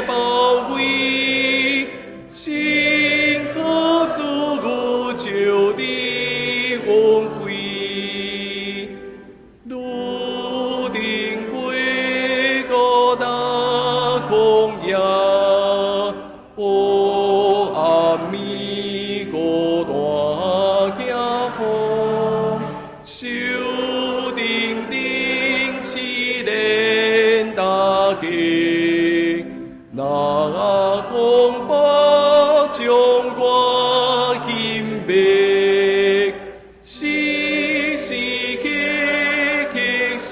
宝贵，辛苦主就的光辉，路顶过高大空野，黑暗咪孤单行风，手定定凄连大家，那风暴将我引灭，时时刻刻辛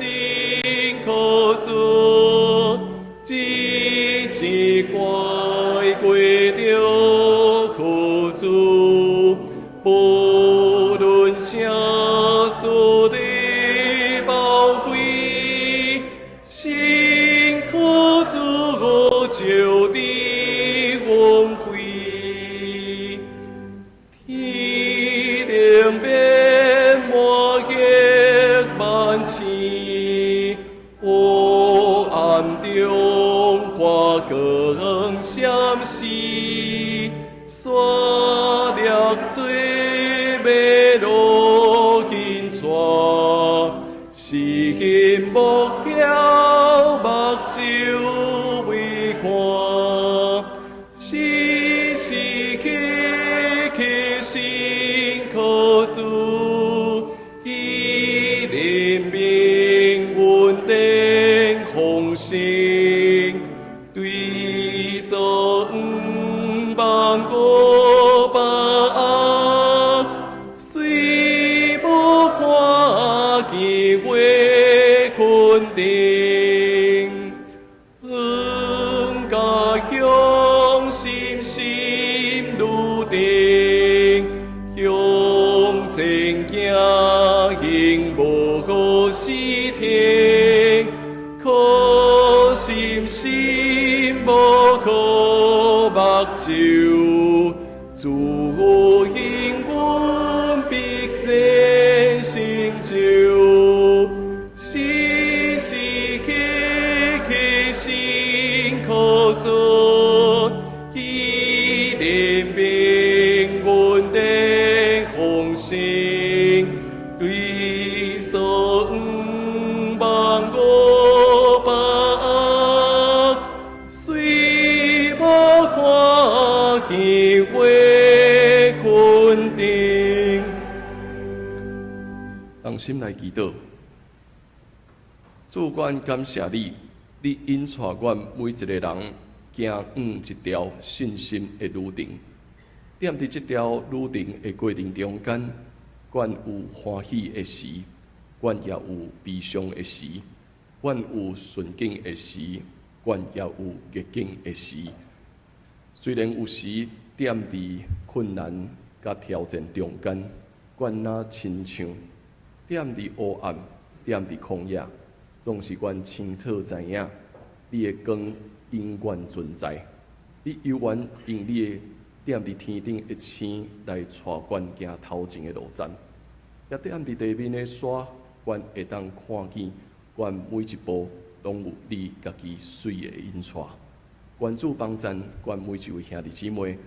苦做，日日快过着苦主，无论啥事的宝贵，辛苦主就的光辉，天灵变满溢万千，黑暗中看光闪烁，刷掠水要路紧带，是因目标目睭未看，时时刻刻辛苦做，以怜悯稳定风声，对所望过把，虽无看机会肯定，家乡心心路顶，向前行永无可失停，可心心无可目睭，自我幸运必然成就，时时刻刻辛苦做，以怜悯稳定风声，对所望我把，虽无看机会肯定。让心来祈祷，主管感谢你，你引带阮每一个人行一条信心的路程。踮伫这条路程的过程中间，阮有欢喜的时，阮也有悲伤的时；阮有顺境的时，阮也有逆境的时。虽然有时踮伫困难甲挑战中间，阮若亲像踮伫黑暗、踮伫旷野，总是阮清楚知影，你的光永远存在。你永远用你的踮伫天顶的星来带阮行头前的路站。也踮伫地面的山，阮会当看见，阮每一步拢有你家己水的引带。愿主帮赞阮每一位兄弟姊妹，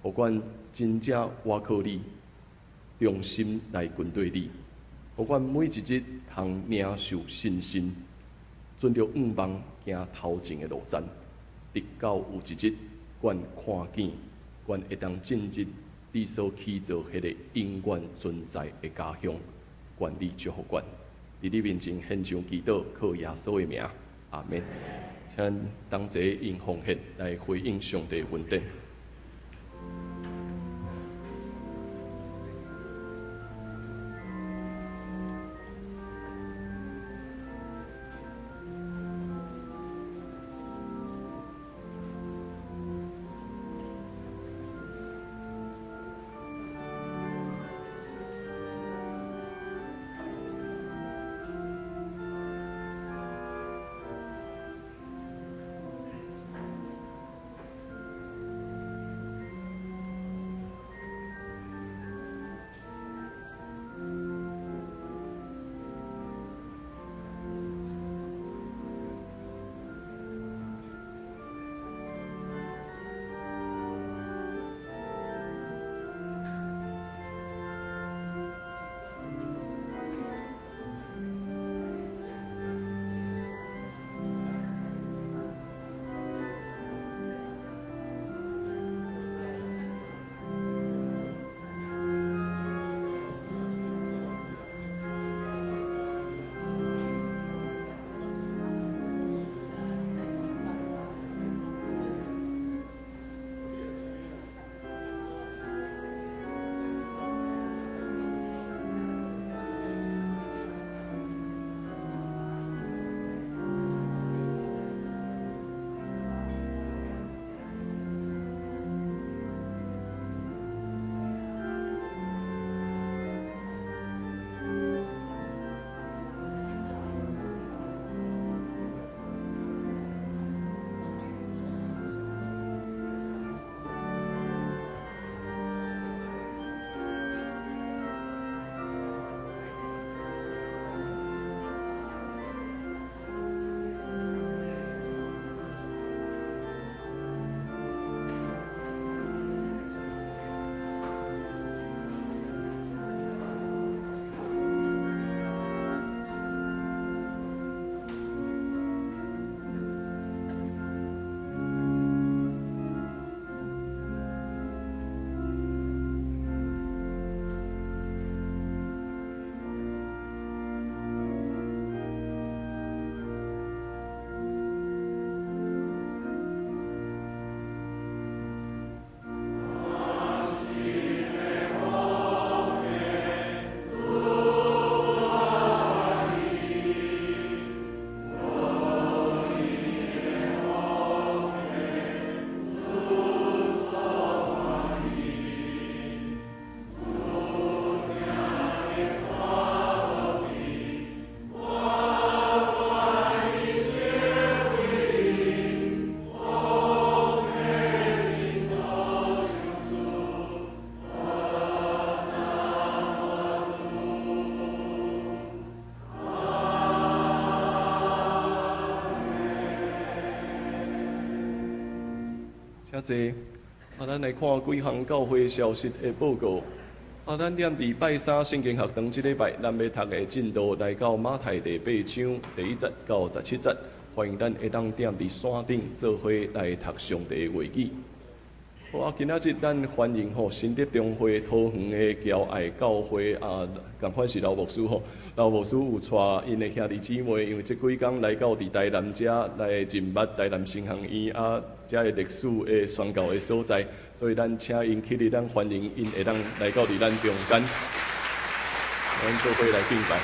互阮真正倚靠你，用心来跟对你，互阮每一日通领受信心，顺着远望行头前的路站，直到有一日，阮看见，阮会当进入你所起造迄个永远存在的家乡。愿你祝福阮，伫你面前献上祈祷，靠耶稣的名，阿门。请咱同齐用奉献来回应上帝的恩典。请坐。咱来看几项教会消息的报告。咱踮伫拜三圣经学堂即礼拜，咱要读的进度来到马太第8章第1节到17节，欢迎咱会当踮伫山顶做伙来读上帝的话语。好今仔日咱欢迎新德中会桃园的骄爱教会同款是刘牧师刘牧师有带因的兄弟姊妹，因为即几工来到伫台南遮来认捌台南神学院遮的历史的宣教的所在，所以咱请因起立，咱欢迎因会当来到伫咱中间，咱做伙来敬拜。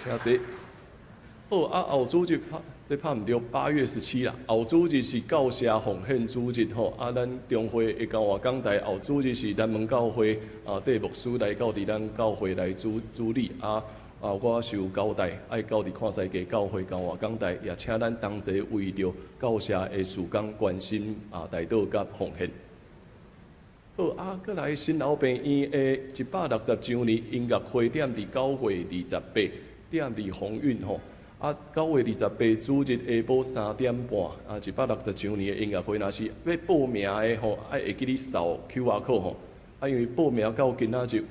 请坐。好后主日拍毋对，8月17啦。后主日是教社奉献主日咱中会会教活讲台后主日是咱门教会戴牧师来到伫咱教会来主理我受交代爱到伫看世界教会教活讲台，也请咱同齐为着教社的事工关心代祷甲奉献。好搁来新老病院的160周年音乐会，踮伫9月28，踮伫鸿运9月28主日下晡3点半160周年的音乐会，若是要报名的爱会记你扫 QR code 因为报名到今仔日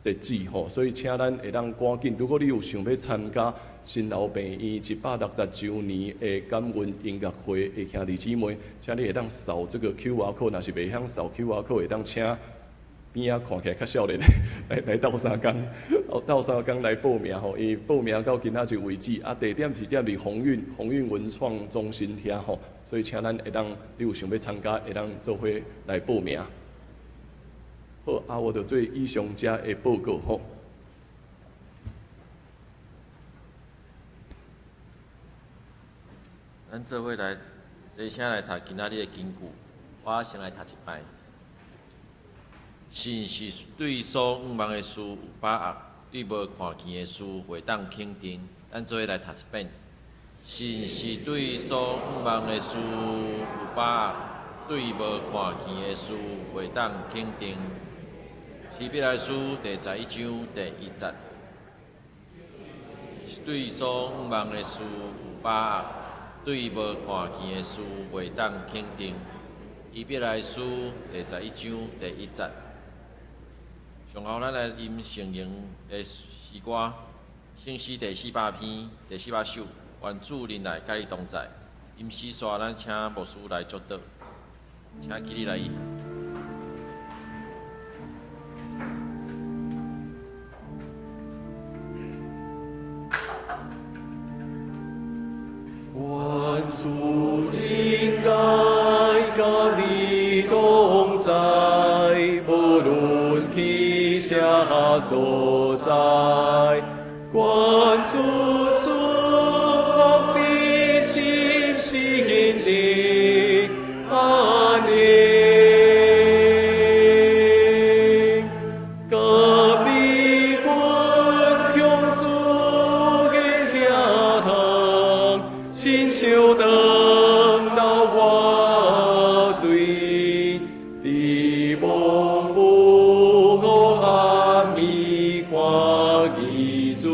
节制吼，所以请咱会当赶紧，如果你有想要参加新老病院160周年的感恩音乐会的兄弟姊妹，请你会当扫这个 QR code， 若是袂晓扫 QR code， 会当请边仔看起来较少年的来斗相共，斗相共来报名吼，伊报名到今仔日为止，啊地点是伫宏运文创中心遐吼，所以请咱会当，你有想要参加，会当做伙来报名。好，啊，我就做以上遮的报告吼。咱做伙来，坐声来读今仔日的经句，我先来读一摆。神是对所仰望的事有把握，对无看见的事会当肯定。咱做伙来读一遍。神是对所仰望的事有把握，对无看见的事会当肯定。希伯来书第11章第1节，对所仰望的事有把握，对无看见的事会当肯定。希伯来书第11章第1节。上后咱来吟圣咏的诗歌，圣诗第400篇第400首，愿主临来甲你同在。吟诗煞咱请牧师来作导，请起立来吟。愿主今来甲你同在，无论去啥所在，愿主赐福你心心的安宁。就等到我醉，地梦不可暗迷，看记主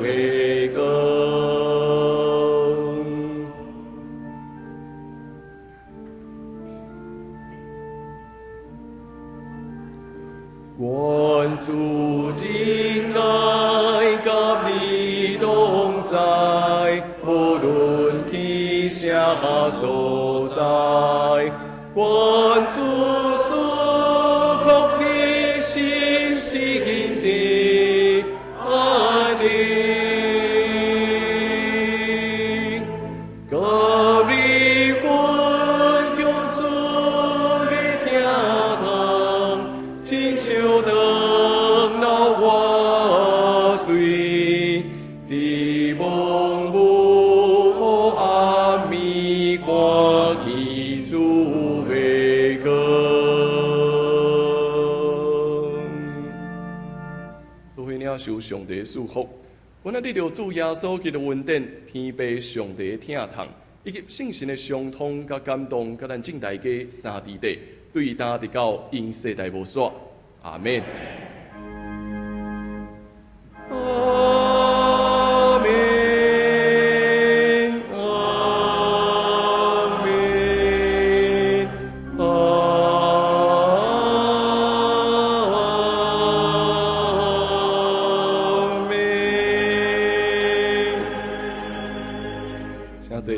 的光。愿主今来甲你同在，无论去啥所在，愿主赐福你心心的安宁。甲你分享主的天堂，亲像等到我醉，地梦不可暗迷，看记主的光。做伙领受上帝的祝福。阮啊，得着主耶稣基督恩典、天父上帝的疼痛，以及圣神的相通、甲感动，甲咱正大家三地地，对大直到永世代无煞。阿门。阿门。阿门。阿门。请坐。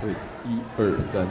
对，一二三。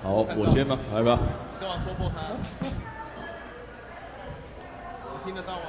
好，我先吗？来吧。干嘛戳破他？你听得到吗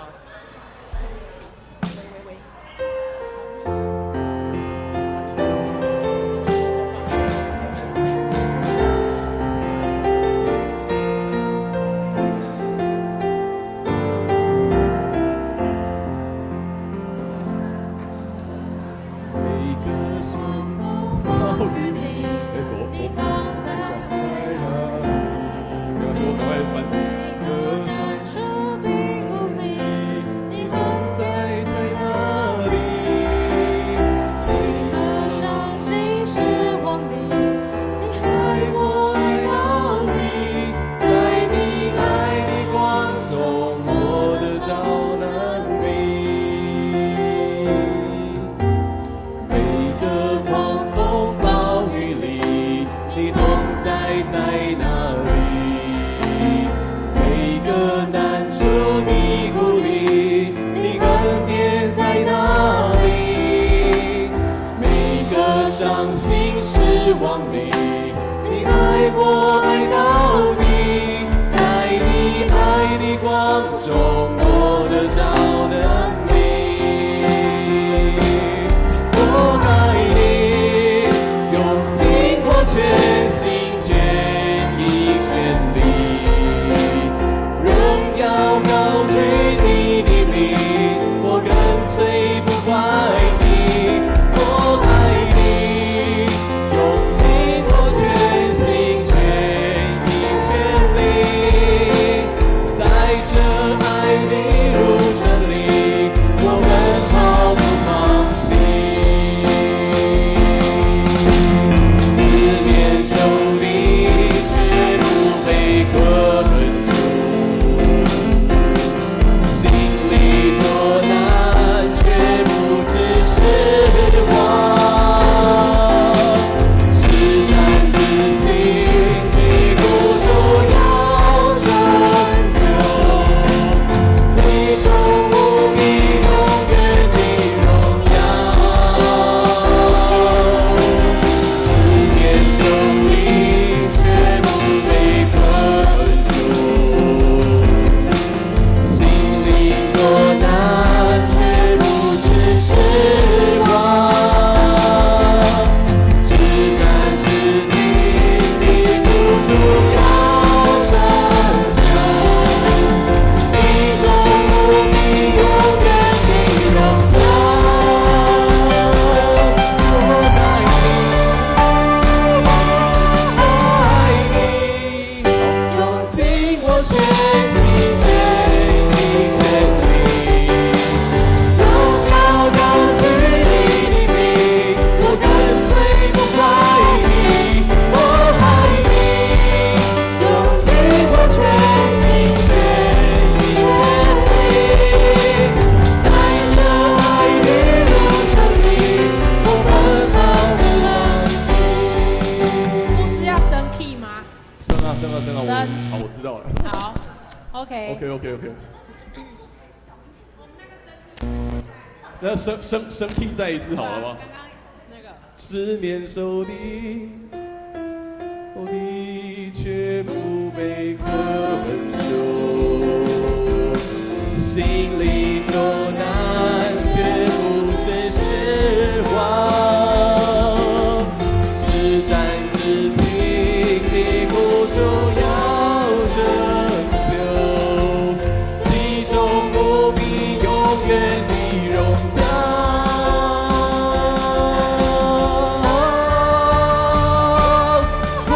？OK。再升 key 再一次好了吗？那个失眠手的，却不被苛求，心里作难却不知失望，只战至情的苦衷要拯救，其中不必永远的荣耀。我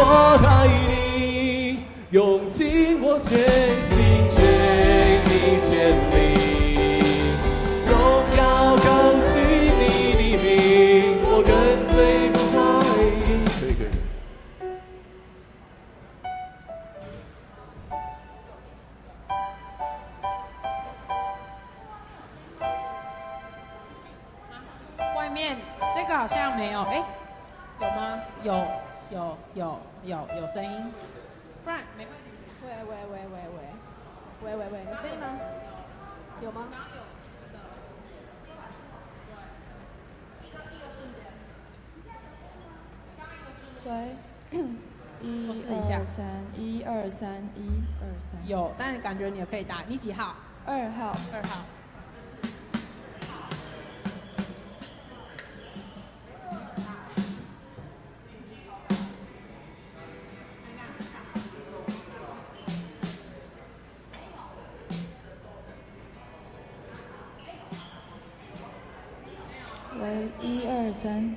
爱你，用尽我全心全意全力，荣耀高举你的名，我跟随不怀疑。可以。外面这个好像没有，哎，有吗？有声音，不然没关系。喂，有声音吗？有吗？喂， 1、试一下2、3、1、2、3、1、2、3。有，但是感觉你也可以答。你几号2号。？2号。喂，1、2、3。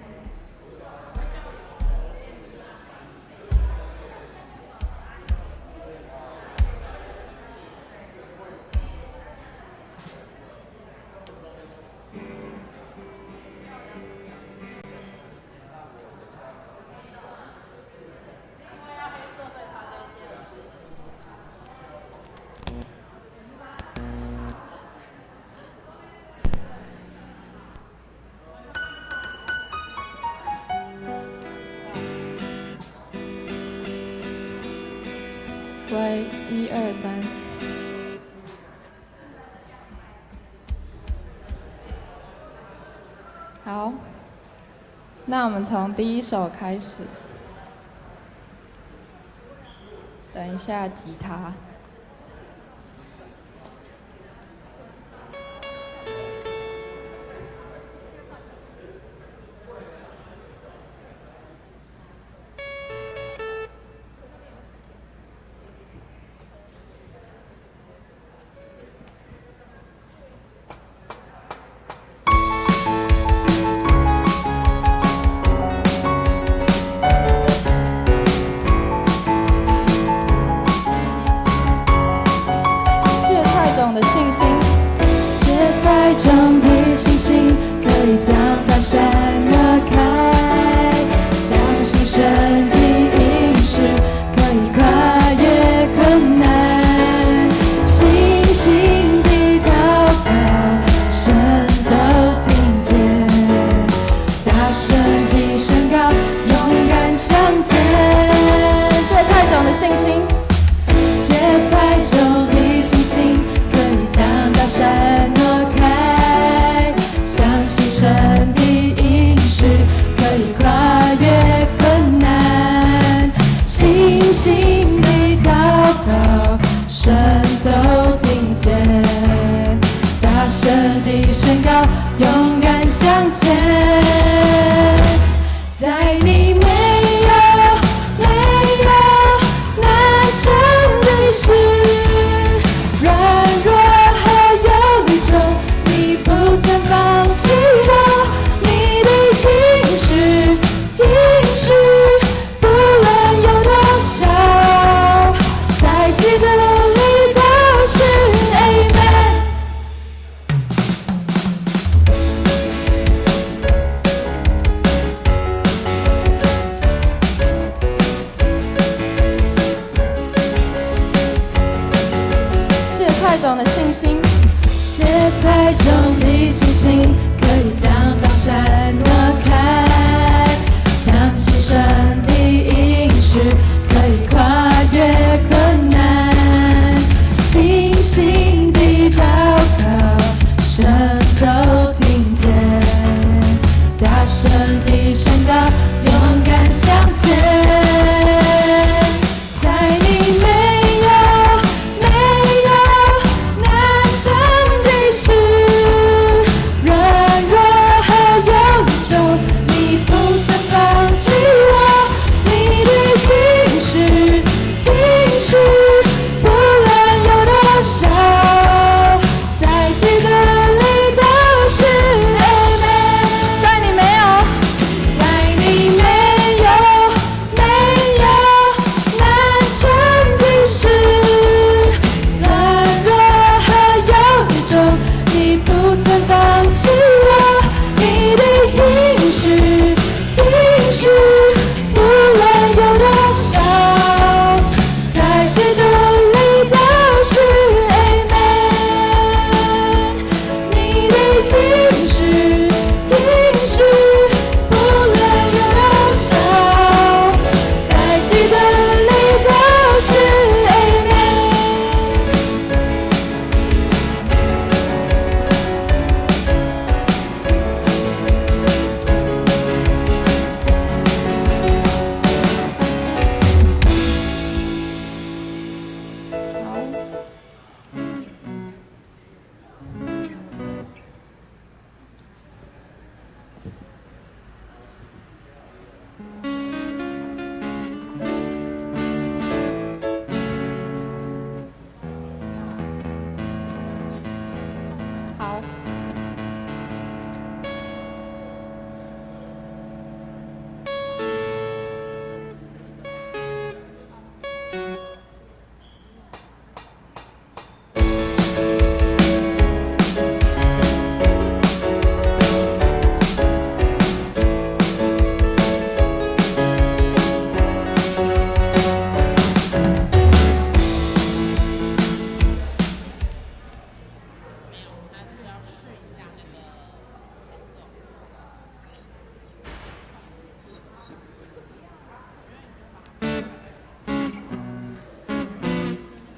喂，1、2、3。好，那我们从第一首开始。等一下，吉他。的信心，结在中的信心，可以将大山挪开。相信神的应许，可以跨越困难。信心的祷告，神都听见。大声的宣告，勇敢向前。芥菜种的信心，芥菜种的信心。将大山挪开，相信神的应许，可以跨越困难。信心的祷告，神都听见。大声的宣告，勇敢向前。在你没有难成的事，软弱。你不曾放弃我，你的应许不论有多少，在基督里都是 Amen。芥菜种的信心。芥菜种的信心，可以将大山挪开。相信神的应许，可以跨越困难。信心的祷告，神都听见。大声的宣告，勇敢向前。在你没有难成的事，软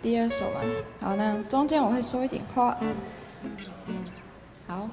第二首嘛。好，那中间我会说一点话。好。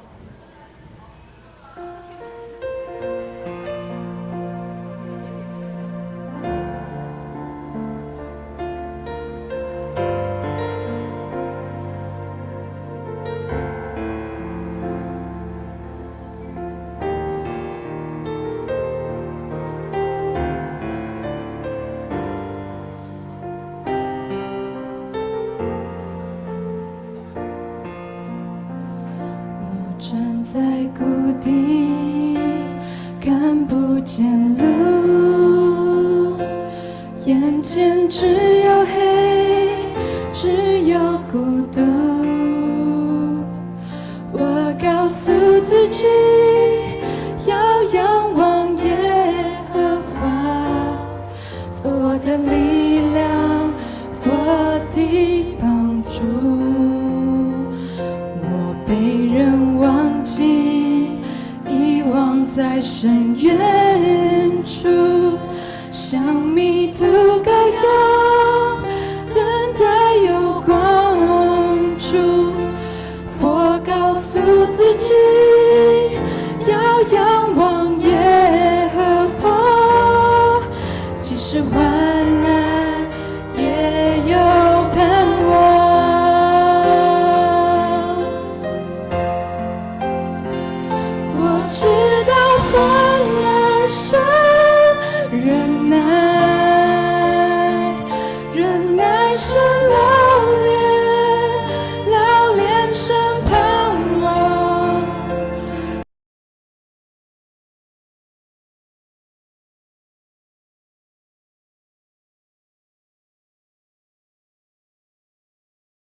站在谷底，看不见路，眼前只有黑，只有孤独。我告诉自己，要仰望耶和华，做我的力量，我的帮助。被人忘记，遗忘在深渊处，像迷途羔羊，等待有光柱。我告诉自己，要仰望耶和华，即使患难也有盼望。知道患难生忍耐。